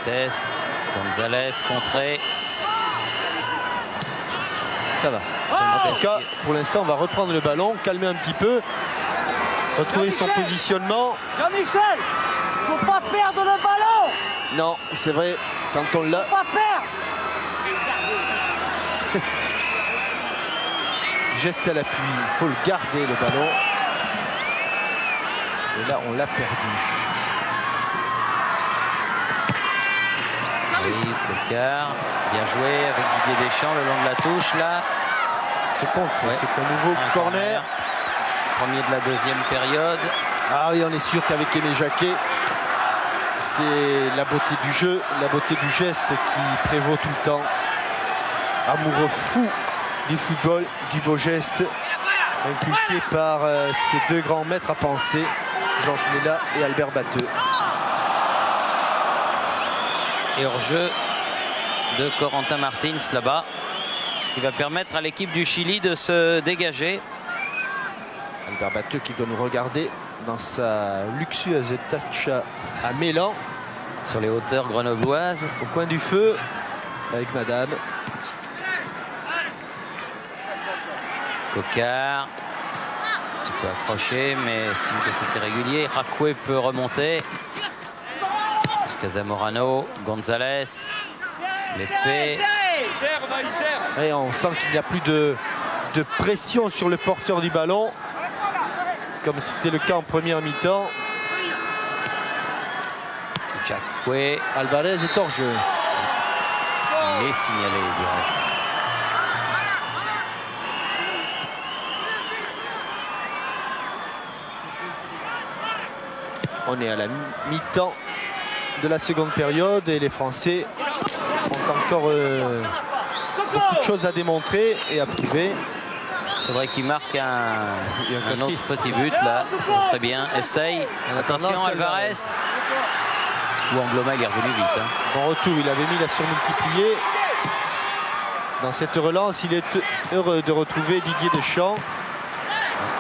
Fuentes, Gonzalez, contré. Ça va. En tout cas, pour l'instant, on va reprendre le ballon, calmer un petit peu, retrouver son positionnement. Jean-Michel, faut pas perdre le ballon. Non, c'est vrai, quand on l'a... Faut pas perdre. Geste à l'appui, il faut le garder le ballon. Et là, on l'a perdu. Oui, Cocard, bien joué avec Didier Deschamps le long de la touche là. C'est contre, Ouais. c'est un nouveau corner. Premier de la deuxième période. Ah oui, on est sûr qu'avec Aimé Jacquet, c'est la beauté du jeu, la beauté du geste qui prévaut tout le temps. Amoureux fou du football, du beau geste, inculqué par ces deux grands maîtres à penser, Jean Snella et Albert Batteux. Et hors-jeu de Corentin Martins là-bas, qui va permettre à l'équipe du Chili de se dégager. Albert Batteux qui doit nous regarder dans sa luxueuse Dacia à Mélan, Sur les hauteurs grenobloises. au coin du feu, avec madame. Cocard. Un petit peu accroché, mais estime que c'est irrégulier. Racoué peut remonter. Jusqu'à Zamorano. Gonzalez. L'épée. Et on sent qu'il n'y a plus de pression sur le porteur du ballon, comme c'était le cas en première mi-temps. Jacquet. Alvarez est hors jeu. Il est signalé du reste. On est à la mi-temps de la seconde période et les Français ont encore beaucoup de choses à démontrer et à prouver. Il faudrait qu'il marque un quatrième. autre petit but là. Ça serait bien. Estey. Attention tendance à Alvarez. Ou Angloma, il est revenu vite. Hein. En retour, il avait mis la surmultipliée. Dans cette relance, il est heureux de retrouver Didier Deschamps.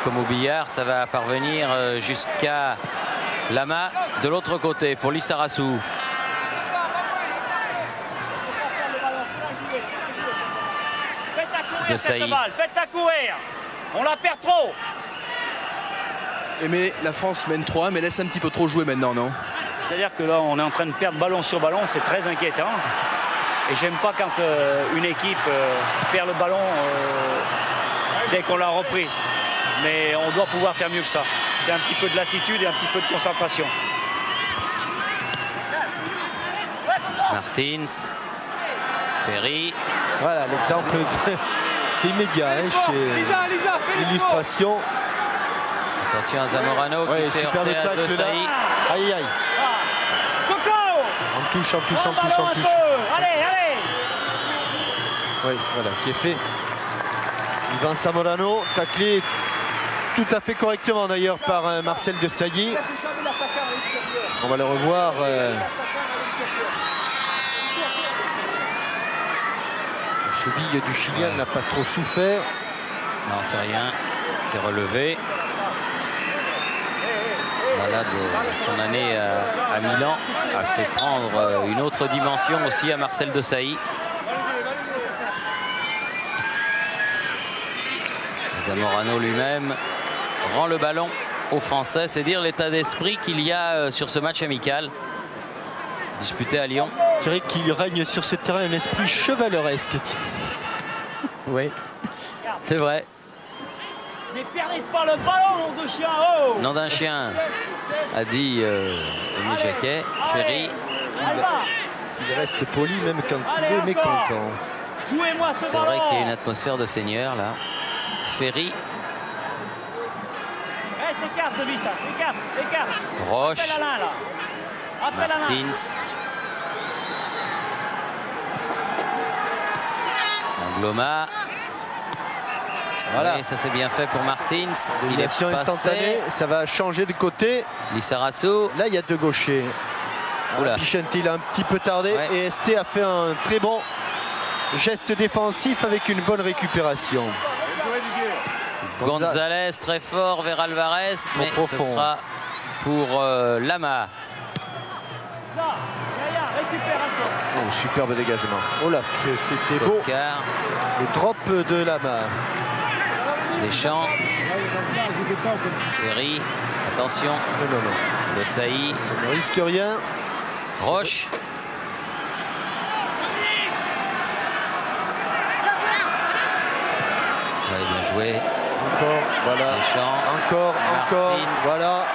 Comme au billard, ça va parvenir jusqu'à Lama de l'autre côté pour Lissarassou. De Sailly. Faites-la courir. On la perd trop. Mais la France mène 3, mais laisse un petit peu trop jouer maintenant, non? C'est-à-dire que là, on est en train de perdre ballon sur ballon, c'est très inquiétant. Et j'aime pas quand une équipe perd le ballon dès qu'on l'a repris. Mais on doit pouvoir faire mieux que ça. C'est un petit peu de lassitude et un petit peu de concentration. Martins. Ferry. Voilà, l'exemple, c'est immédiat hein, chez l'illustration. Attention à Zamorano Ouais, qui s'est super heurté le à tacle De là. Sailly. Aïe aïe. Coco. En touche, en touche, en Ballon touche, en un touche. peu. Allez. Oui, voilà, qui est fait. Ivan Zamorano, taclé tout à fait correctement d'ailleurs par Marcel De Sailly. On va le revoir. La cheville du Chilien n'a pas trop souffert. Non, c'est rien. C'est relevé. Voilà, de son année à Milan a fait prendre une autre dimension aussi à Marcel De Sailly. Zamorano lui-même rend le ballon aux Français. C'est dire l'état d'esprit qu'il y a sur ce match amical disputé à Lyon. Je dirais qu'il règne sur ce terrain un esprit chevaleresque. Oui, c'est vrai. Mais perdez pas le ballon, nom de chien. Oh, Nom d'un chien, a dit Émile Jacquet. Ferry. Il reste poli même quand il est mécontent. Jouez-moi ce C'est ballon. vrai qu'il y a une atmosphère de seigneur là. Ferry. Écarte, Vista, écarte. Roche. Appelle Alain, là. Appelle Alain. Martins. Angloma. Voilà. Oui, ça c'est bien fait pour Martins. Il est Domination instantanée, passé. ça va changer de côté. Lissarassou. Là, il y a deux gauchers. Oula. Pichente, il a un petit peu tardé Ouais. et Esté a fait un très bon geste défensif avec une bonne récupération. Gonzalez très fort vers Alvarez, mais ce profond. sera pour Lama. Ça, Gaïa, récupère encore. Oh, superbe dégagement. Oh là, que c'était beau. Cocard, Le drop de Lama. Deschamps, Ferry, attention, Non. Desailly, Ça ne risque rien. Roche. Ouais, bien joué. Encore, voilà. Deschamps, Encore. Martins. Voilà.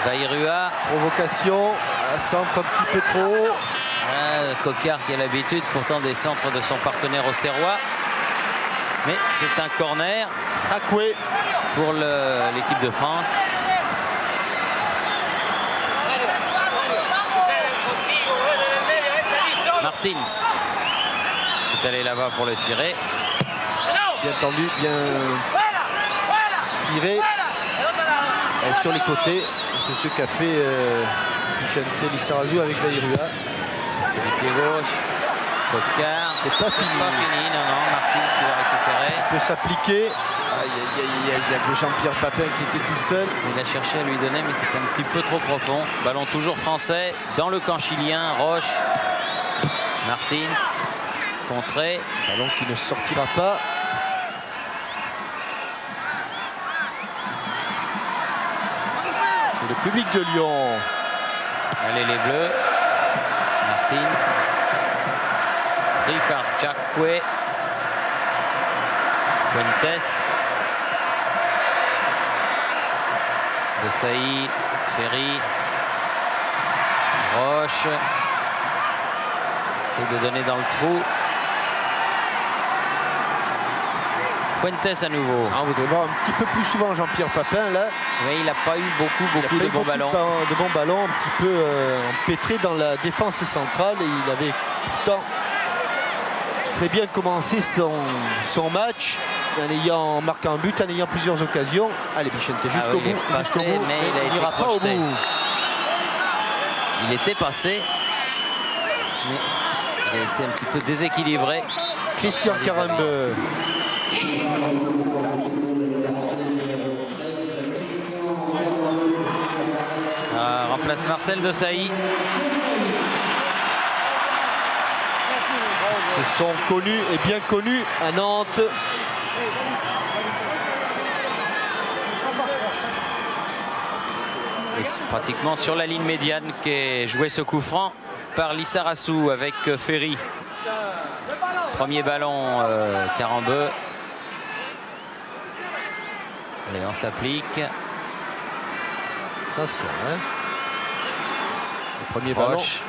Vairua, Provocation. Un centre un petit peu trop haut. Cocard qui a l'habitude pourtant des centres de son partenaire auxerrois. Mais c'est un corner Rakwe. pour l'équipe de France. Martins est allé là-bas pour le tirer. Bien tendu, bien tiré. Et sur les côtés. C'est ce qu'a fait Pichente Lissarazu avec Vairua. Centre du pied gauche. Cocard. C'est pas fini. Pas fini, non. Martins qui va récupérer. Il peut s'appliquer. Il y avait Jean-Pierre Papin qui était tout seul. Il a cherché à lui donner, mais c'est un petit peu trop profond. Ballon toujours français dans le camp chilien. Roche. Martins. Contré. Ballon qui ne sortira pas. Et le public de Lyon. Allez les Bleus. Martins. Pris par Jacque. Fuentes. Desailly. Ferry. Roche. Essaye de donner dans le trou. Fuentes à nouveau. On voudrait voir un petit peu plus souvent Jean-Pierre Papin là. Oui, il n'a pas eu beaucoup de bons ballons. De bons ballons, un petit peu empêtrés dans la défense centrale. Et il avait pourtant très bien commencé son match en marquant un but, en ayant plusieurs occasions. Allez, Pichente, jusqu'au il est bout. passé, jusqu'au bout, mais il a il été n'ira pas au projeté. bout. Il était passé, mais il a été un petit peu déséquilibré. Christian Carambeu. Remplace Marcel Desailly. Se sont connus et bien connus à Nantes. Et c'est pratiquement sur la ligne médiane qu'est joué ce coup franc par Lissarassou avec Ferry. Premier ballon, Carambeu. Allez, on s'applique. Attention, hein. Le premier ballon, Roche.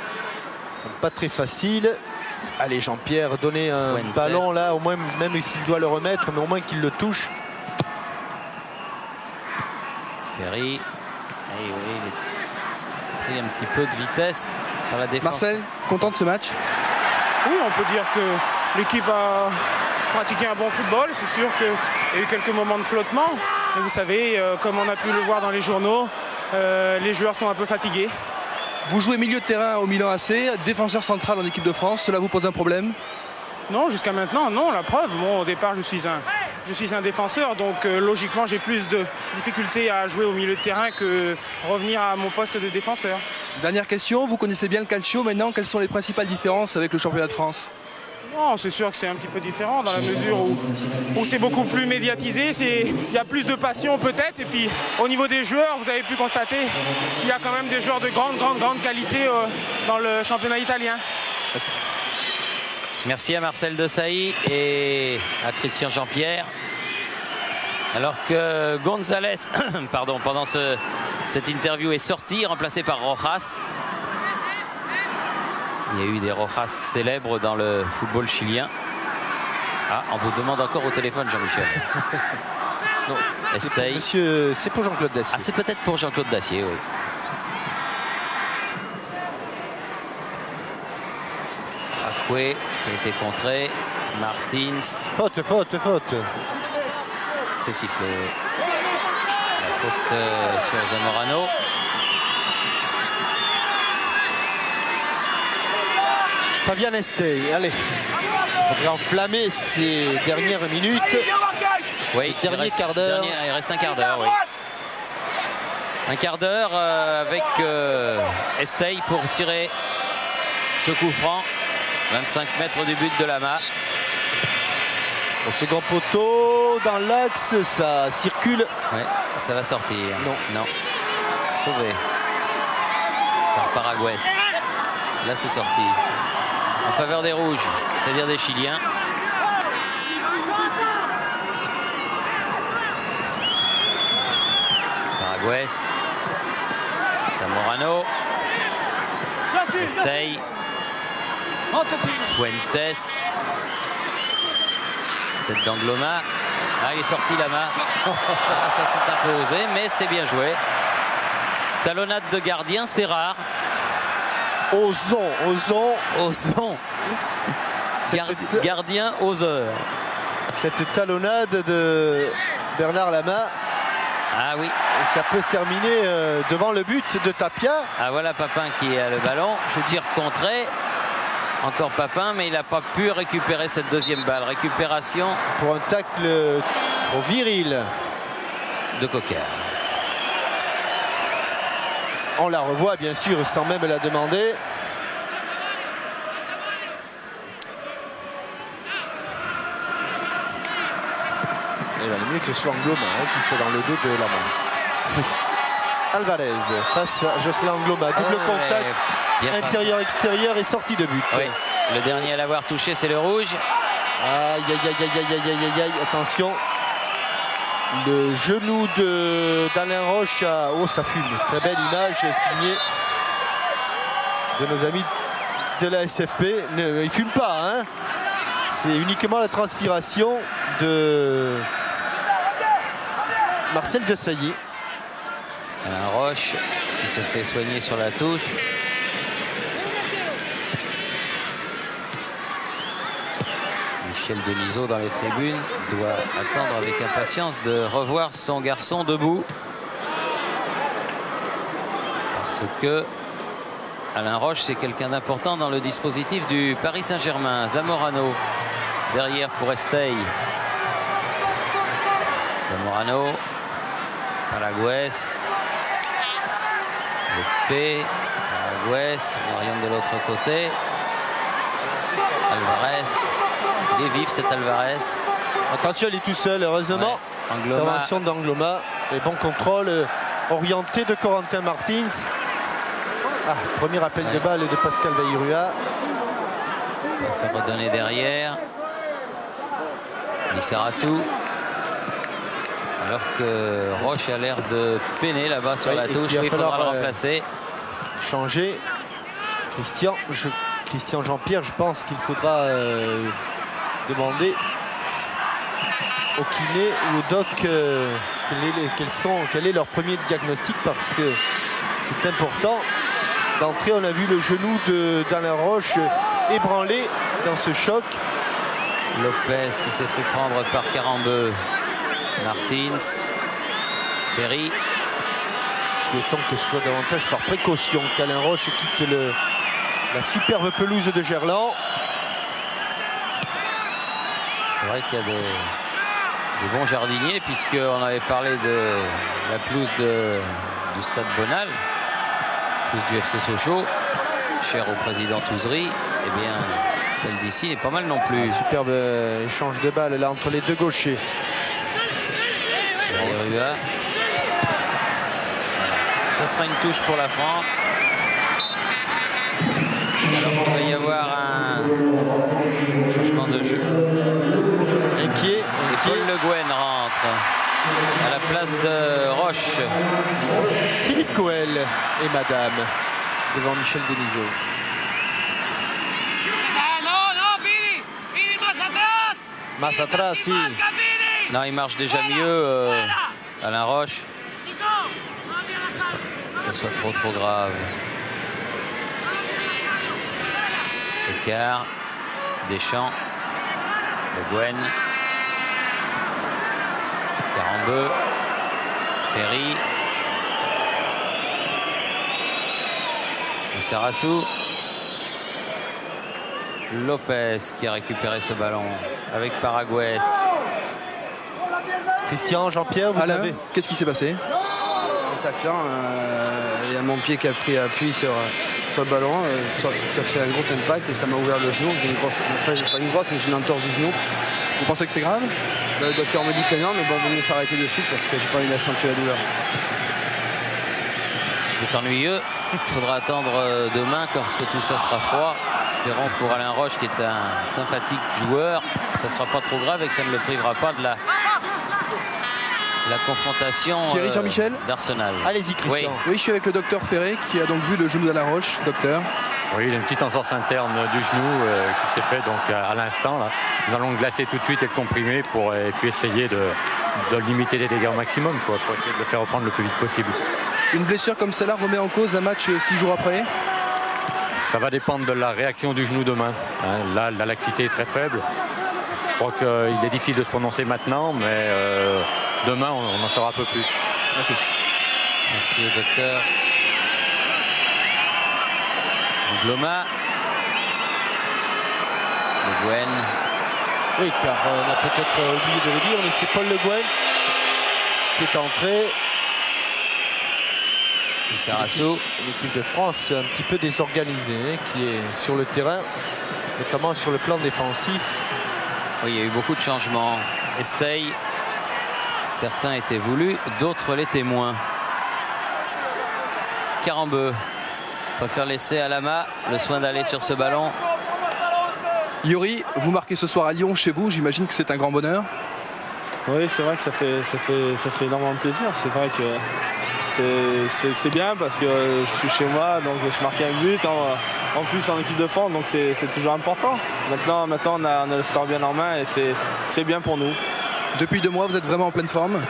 pas très facile. Allez, Jean-Pierre, donner un Fuentes. ballon là, au moins, même s'il doit le remettre, mais au moins qu'il le touche. Ferry. Eh oui, il a pris un petit peu de vitesse par la défense. Marcel, content de ce match? Oui, on peut dire que l'équipe a pratiqué un bon football. C'est sûr qu'il y a eu quelques moments de flottement. Mais vous savez, comme on a pu le voir dans les journaux, les joueurs sont un peu fatigués. Vous jouez milieu de terrain au Milan AC, défenseur central en équipe de France. Cela vous pose un problème? Non, jusqu'à maintenant, non. La preuve, bon, au départ, je suis un défenseur. Donc, logiquement, j'ai plus de difficultés à jouer au milieu de terrain que revenir à mon poste de défenseur. Dernière question, vous connaissez bien le calcio maintenant. Quelles sont les principales différences avec le championnat de France? Non, c'est sûr que c'est un petit peu différent dans la mesure où c'est beaucoup plus médiatisé, il y a plus de passion peut-être, et puis au niveau des joueurs, vous avez pu constater qu'il y a quand même des joueurs de grande qualité dans le championnat italien. Merci à Marcel Desailly et à Christian Jean-Pierre. Alors que Gonzalez, pardon, pendant cette interview est sorti, remplacé par Rojas. Il y a eu des Rojas célèbres dans le football chilien. Ah, on vous demande encore au téléphone, Jean-Michel. Non, Estey. C'est pour Jean-Claude Dacier. Ah, c'est peut-être pour Jean-Claude Dacier, oui. Akwe qui a été contré. Martins. Faute. C'est sifflé. La faute sur Zamorano. Fabien Estey, allez. Il faudrait enflammer ces dernières minutes. Oui, dernier quart d'heure. Il reste un quart d'heure, oui. Un quart d'heure avec Estey pour tirer ce coup franc. 25 mètres du but de Lama. Au second poteau, dans l'axe, ça circule. Oui, ça va sortir. Non. Sauvé par Paraguès. Là, c'est sorti. En faveur des Rouges, c'est-à-dire des Chiliens. Paraguès. Zamorano. Estey. Fuentes. Tête d'Angloma. Ah, il est sorti Lama. Ah, ça s'est imposé, mais c'est bien joué. Talonnade de gardien, c'est rare. Osons. Gardien oseur. Cette talonnade de Bernard Lama. Ah oui. Et ça peut se terminer devant le but de Tapia. Ah voilà Papin qui a le ballon. Je tire contré. Encore Papin, mais il n'a pas pu récupérer cette deuxième balle. Récupération pour un tacle trop viril de Coquard. On la revoit bien sûr sans même la demander. Il valait mieux que ce soit Angloma qu'il soit dans le dos de la main. Alvarez face à Jocelyn Angloma. Double contact. Intérieur-extérieur et sortie de but. Oui. Le dernier à l'avoir touché, c'est le rouge. Aïe. Attention. Le genou d'Alain Roche. Oh, ça fume. Très belle image signée de nos amis de la SFP. Il ne fume pas. Hein. C'est uniquement la transpiration de Marcel Desailly. Alain Roche qui se fait soigner sur la touche. Michel Denisot dans les tribunes doit attendre avec impatience de revoir son garçon debout. Parce que Alain Roche, c'est quelqu'un d'important dans le dispositif du Paris Saint-Germain. Zamorano derrière pour Estey. Zamorano. Paraguès. Épée. Paraguès. Oriente de l'autre côté. Alvarez. Il est vif cet Alvarez. Attention, il est tout seul, heureusement. Ouais. Intervention d'Angloma. Et bon contrôle orienté de Corentin Martins. Ah, premier appel de balle de Pascal Bayrua. Il va faire redonner derrière. Lissarassou. Alors que Roche a l'air de peiner là-bas sur la touche. Il faudra le remplacer. Changer. Christian Jean-Pierre, je pense qu'il faudra demander au kiné ou au doc quel est leur premier diagnostic, parce que c'est important. D'entrée, on a vu le genou d'Alain Roche ébranlé dans ce choc. Lopez qui s'est fait prendre par Carambeu. Martins. Ferry. Souhaitons que ce soit davantage par précaution qu'Alain Roche quitte la superbe pelouse de Gerland. C'est vrai qu'il y a des bons jardiniers, puisqu'on avait parlé de la pelouse du Stade Bonal, pelouse du FC Sochaux, cher au président Touzery. Eh bien, Celle d'ici est pas mal non plus. Superbe échange de balles là entre les deux gauchers. Rua. Ça sera une touche pour la France. Alors il va y avoir un changement de jeu. Inquiet. Et Paul Le Guen rentre à la place de Roche. Philippe Coel et Madame devant Michel Denisot. Más atrás, si. Non, il marche déjà mieux, Alain Roche. Que ce soit trop grave. Écart. Deschamps. Le Guen. Carambeu. Ferry. Sarassou. Lopez qui a récupéré ce ballon avec Paraguès. Christian, Jean-Pierre, vous Alain, avez. qu'est-ce qui s'est passé? En taclant, il y a mon pied qui a pris appui sur le ballon. Ça fait un gros impact et ça m'a ouvert le genou. J'ai une grosse, enfin pas une grosse, mais j'ai une entorse du genou. Vous pensez que c'est grave? Le docteur me dit que non, mais bon, vaut mieux s'arrêter de suite parce que j'ai pas envie d'accentuer la douleur. C'est ennuyeux. Il faudra attendre demain lorsque tout ça sera froid. Espérons pour Alain Roche qui est un sympathique joueur, ça ne sera pas trop grave et que ça ne le privera pas de la confrontation Jean-Michel d'Arsenal. Allez-y, Christian. Oui, je suis avec le docteur Ferré qui a donc vu le genou d'Alain Roche. Docteur. Oui, il a une petite entorse interne du genou qui s'est fait donc à l'instant. Nous allons le glacer tout de suite et le comprimer et puis essayer de limiter les dégâts au maximum, pour essayer de le faire reprendre le plus vite possible. Une blessure comme celle-là remet en cause un match 6 jours après? Ça va dépendre de la réaction du genou demain. Là, la laxité est très faible. Je crois qu'il est difficile de se prononcer maintenant, mais demain, on en saura un peu plus. Merci. Merci au docteur. Gloma. Le Guen. Oui, car on a peut-être oublié de le dire, mais c'est Paul Le Guen qui est entré. Sarassou. L'équipe de France un petit peu désorganisée, qui est sur le terrain, notamment sur le plan défensif. Oui, il y a eu beaucoup de changements. Estey, certains étaient voulus, d'autres les témoins. Carambeu préfère laisser à Lama le soin d'aller sur ce ballon. Yuri, vous marquez ce soir à Lyon chez vous, j'imagine que c'est un grand bonheur. Oui, c'est vrai que ça fait énormément plaisir. C'est vrai que c'est bien parce que je suis chez moi, donc je marque un but en plus en équipe de France, donc c'est toujours important. Maintenant on a le score bien en main et c'est bien pour nous. Depuis 2 mois, vous êtes vraiment en pleine forme?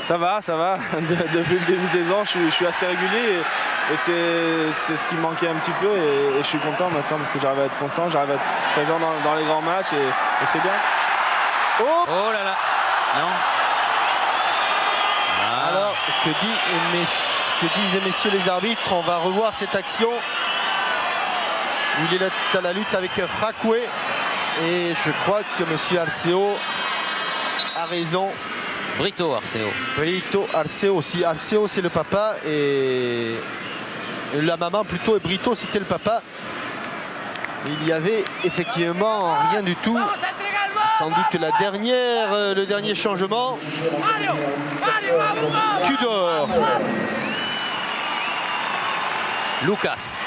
Ça va. Depuis le début de saison, je suis assez régulier et c'est ce qui me manquait un petit peu et je suis content maintenant parce que j'arrive à être constant, j'arrive à être présent dans les grands matchs et c'est bien. Oh là là. Non. Ah. Alors, que disent messieurs les arbitres? On va revoir cette action. Il est à la lutte avec Rakwe et je crois que monsieur Arceo a raison. Brito Arceo. Brito Arceo aussi. Arceo c'est le papa et la maman plutôt, et Brito c'était le papa. Il y avait effectivement rien du tout. Sans doute le dernier changement. Tudor. Lucas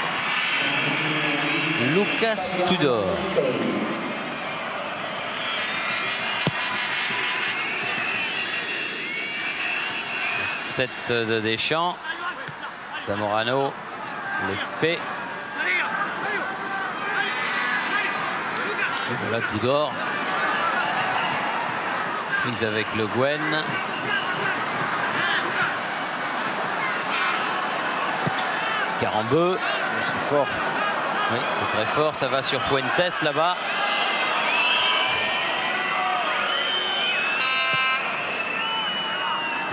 Tudor. Tête de Deschamps. Zamorano. L'épée. Et voilà Tudor. Prise avec Le Guen. Carambeu. C'est fort. Oui, c'est très fort. Ça va sur Fuentes là-bas.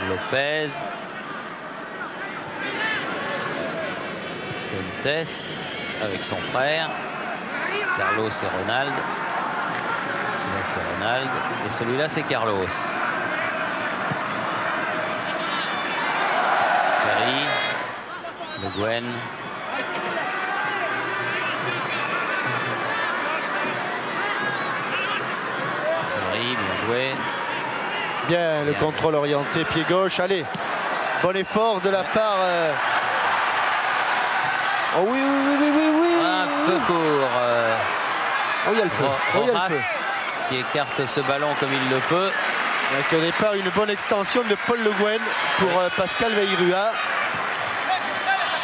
Lopez. Fuentes avec son frère. Carlos et Ronald. Celui-là c'est Ronald. Et celui-là c'est Carlos. Ferry. Le Guen. Ferry, bien joué. Bien, le contrôle orienté, pied gauche. Allez, bon effort de la part... Oh oui, oui, oui, oui, oui. Un peu court. Oh, il y a le feu. Oh, il y a le feu. Rojas qui écarte ce ballon comme il le peut. Donc au départ, une bonne extension de Paul Le Guen pour Pascal Veirua.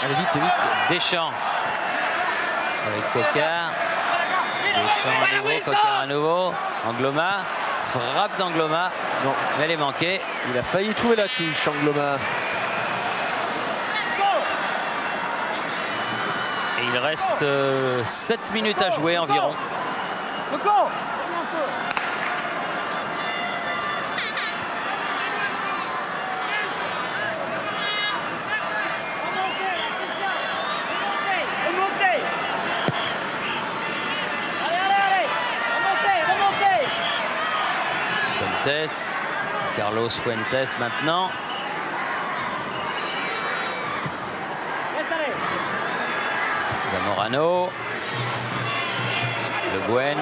Allez, vite, vite. Deschamps avec Coquard. Deschamps à nouveau, Coquard à nouveau. Angloma, frappe d'Angloma. Non, mais elle est manquée. Il a failli trouver la touche, Angloma. Et il reste 7 minutes à jouer environ. Fuentes, Carlos Fuentes maintenant. Zamorano, Le Guen,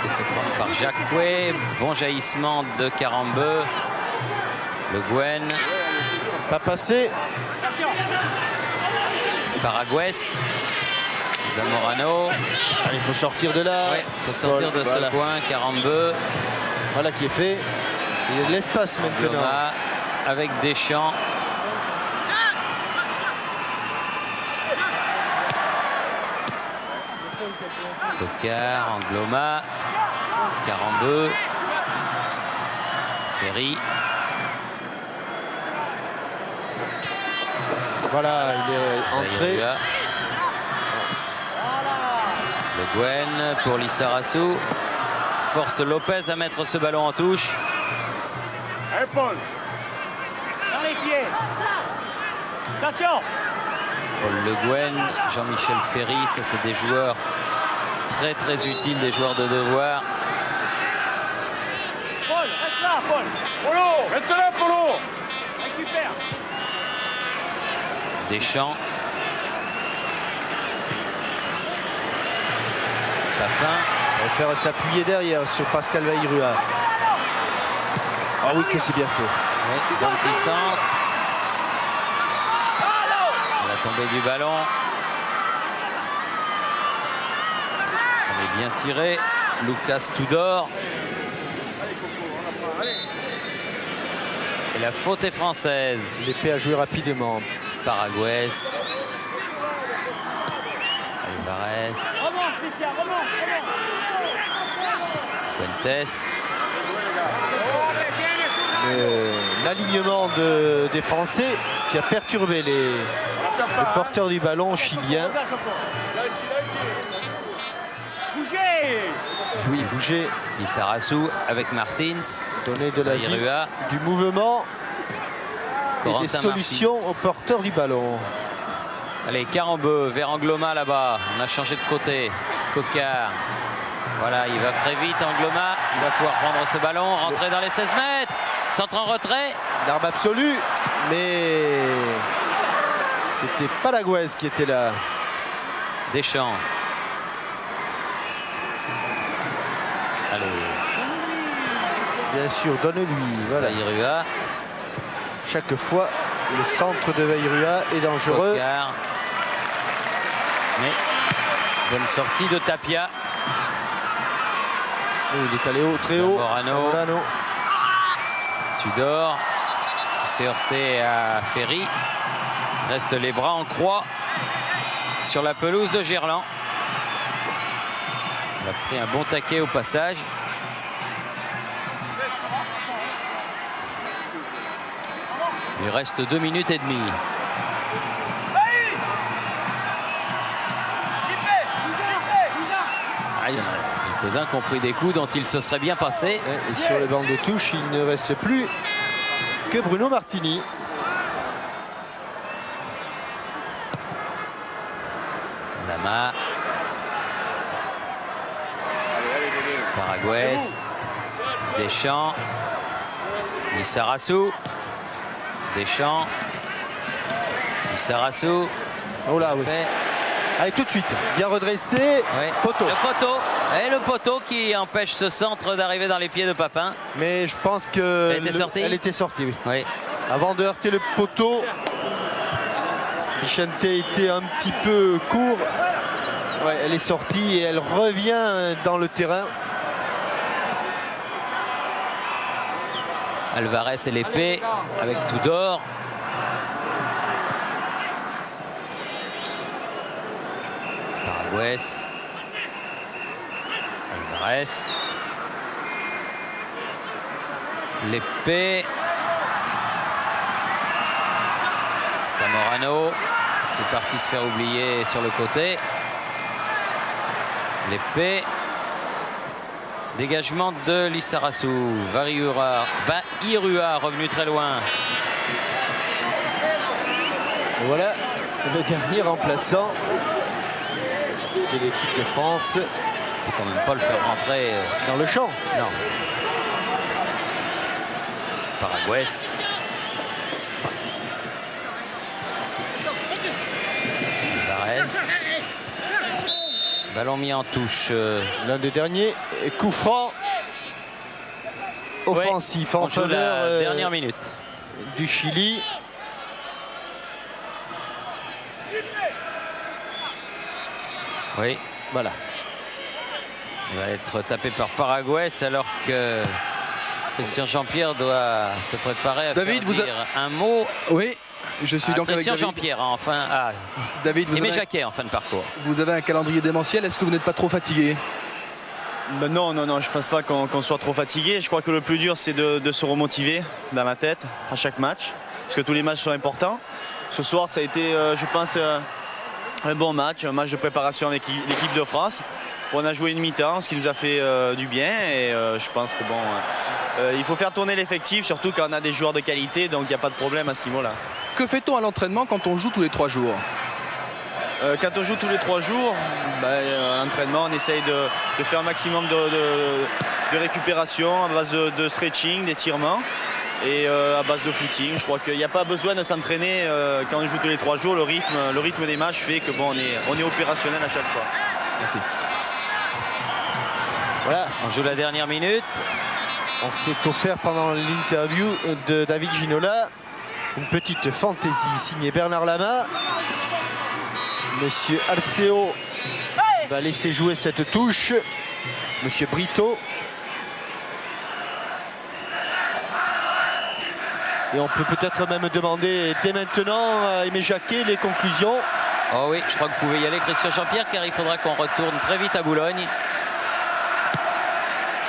s'est fait prendre par Jacquet. Bon jaillissement de Carambeu. Le Guen. Pas passé. Paraguès. Zamorano. Allez, il faut sortir de là. Il faut sortir de ce coin. Carambeu. Voilà qui est fait. Il y a de l'espace maintenant. Angloma avec Deschamps. Coquard, Angloma, Carambeu, Ferry. Voilà, il est entré. Le Guen pour Lissarazu. Force Lopez à mettre ce ballon en touche. Paul. Dans les pieds. Attention. Paul Le Guen, Jean-Michel Ferry, ça c'est des joueurs très très utiles, des joueurs de devoir. Paul, reste là, Paul. Polo, reste là, Polo. Récupère. Deschamps. Papin. Il va faire s'appuyer derrière sur Pascal Veirua. Ah oui, que c'est bien fait. Oui, bon petit centre. La tombée du ballon. Ça est bien tiré. Lucas Tudor. Et la faute est française. L'épée a joué rapidement. Paraguès. Alvarez. Remonte, Christian, remonte. Fuentes. L'alignement des Français qui a perturbé les porteurs du ballon chiliens. Bougez. Oui, bouger. Lissarazu avec Martins. Donner de la vie, du mouvement et des solutions aux porteurs du ballon. Allez, Carambeu vers Angloma là-bas. On a changé de côté. Coquard. Voilà, il va très vite. Angloma, il va pouvoir prendre ce ballon, rentrer dans les 16 mètres. Centre en retrait. L'arme absolue, mais c'était Paraguès qui était là. Deschamps. Allez. Bien sûr, donne-lui. Voilà. Veirua. Chaque fois, le centre de Veirua est dangereux. Coquard. Mais bonne sortie de Tapia. Il est allé haut, très haut. Zamorano. Tudor qui s'est heurté à Ferry. Reste les bras en croix sur la pelouse de Gerland. Il a pris un bon taquet au passage. Il reste 2 minutes et demie. Ah, il y en a quelques-uns qui ont pris des coups dont il se serait bien passé. Et sur le banc de touche, il ne reste plus que Bruno Martini. Lama. Paraguès. Deschamps. Lissarazu. Deschamps. Lissarazu. Oh là, oui. Allez, tout de suite. Bien redressé. Oui. Poteau. Le poteau. Et le poteau qui empêche ce centre d'arriver dans les pieds de Papin. Mais je pense que Elle était sortie, oui. Oui. Avant de heurter le poteau, Vicente était un petit peu court. Ouais, elle est sortie et elle revient dans le terrain. Alvarez et l'épée avec Tudor. Paraguès. Alvarez. L'épée. Zamorano qui est parti se faire oublier sur le côté. L'épée. Dégagement de Lissarazu. Vairua revenu très loin. Et voilà le dernier remplaçant de l'équipe de France. On peut quand même pas le faire rentrer dans le champ. Non. Paraguès. Alvarez. Ballon mis en touche. L'un des derniers coups francs offensifs en faveur dernière minute du Chili. Oui. Voilà. Il va être tapé par Paraguès alors que Christian Jean-Pierre doit se préparer à David, faire dire un mot. Oui, je suis donc avec Christian David. Jean-Pierre, enfin. Ah, David, Aimé Jacquet en fin de parcours. Vous avez un calendrier démentiel. Est-ce que vous n'êtes pas trop fatigué? Ben non, je pense pas qu'on soit trop fatigué. Je crois que le plus dur, c'est de se remotiver dans la tête à chaque match, parce que tous les matchs sont importants. Ce soir, ça a été, je pense, un bon match, un match de préparation avec l'équipe de France. On a joué une mi-temps, ce qui nous a fait du bien, et je pense que il faut faire tourner l'effectif, surtout quand on a des joueurs de qualité, donc il n'y a pas de problème à ce niveau-là. Que fait-on à l'entraînement quand on joue tous les 3 jours? Quand on joue tous les 3 jours, à l'entraînement, on essaye de faire un maximum de récupération à base de stretching, d'étirement et à base de footing. Je crois qu'il n'y a pas besoin de s'entraîner quand on joue tous les 3 jours. Le rythme des matchs fait que on est opérationnel à chaque fois. Merci. Voilà. On joue la dernière minute. On s'est offert pendant l'interview de David Ginola une petite fantaisie signée Bernard Lama. Monsieur Arceo va laisser jouer cette touche. Monsieur Brito. Et on peut peut-être même demander dès maintenant à Aimé Jacquet les conclusions. Oh oui, je crois que vous pouvez y aller, Christian Jean-Pierre, car il faudra qu'on retourne très vite à Boulogne.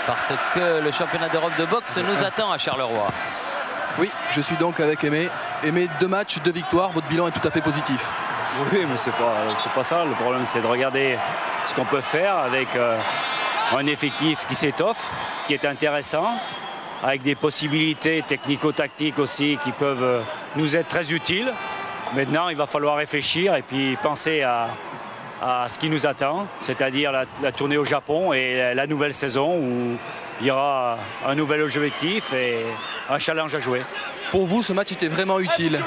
Parce que le championnat d'Europe de boxe nous attend à Charleroi. Oui, je suis donc avec Aimé. Aimé, 2 matchs, 2 victoires. Votre bilan est tout à fait positif. Oui, mais c'est pas ça. Le problème, c'est de regarder ce qu'on peut faire avec un effectif qui s'étoffe, qui est intéressant, avec des possibilités technico-tactiques aussi qui peuvent nous être très utiles. Maintenant, il va falloir réfléchir et puis penser à ce qui nous attend, c'est-à-dire la tournée au Japon et la nouvelle saison où il y aura un nouvel objectif et un challenge à jouer. Pour vous, ce match était vraiment utile?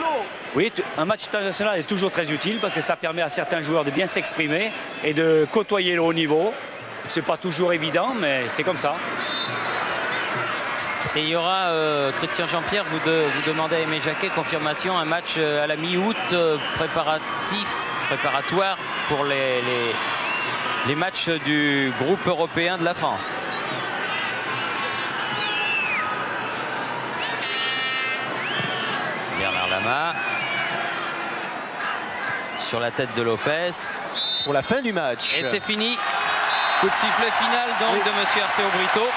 Oui, un match international est toujours très utile parce que ça permet à certains joueurs de bien s'exprimer et de côtoyer le haut niveau. C'est pas toujours évident, mais c'est comme ça. Et il y aura, Christian Jean-Pierre, vous demandez à Aimé Jacquet, confirmation, un match à la mi-août préparatoire pour les matchs du groupe européen de la France. Bernard Lama sur la tête de Lopez. Pour la fin du match. Et c'est fini. Coup de sifflet final donc de monsieur Arceo Brito.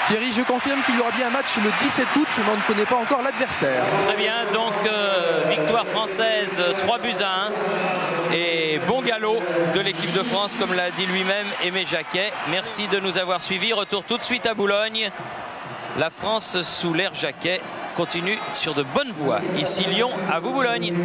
Thierry, je confirme qu'il y aura bien un match le 17 août, mais on ne connaît pas encore l'adversaire. Très bien, donc victoire française 3-1 et bon galop de l'équipe de France, comme l'a dit lui-même Aimé Jacquet. Merci de nous avoir suivis. Retour tout de suite à Boulogne. La France sous l'ère Jacquet continue sur de bonnes voies. Ici Lyon, à vous Boulogne.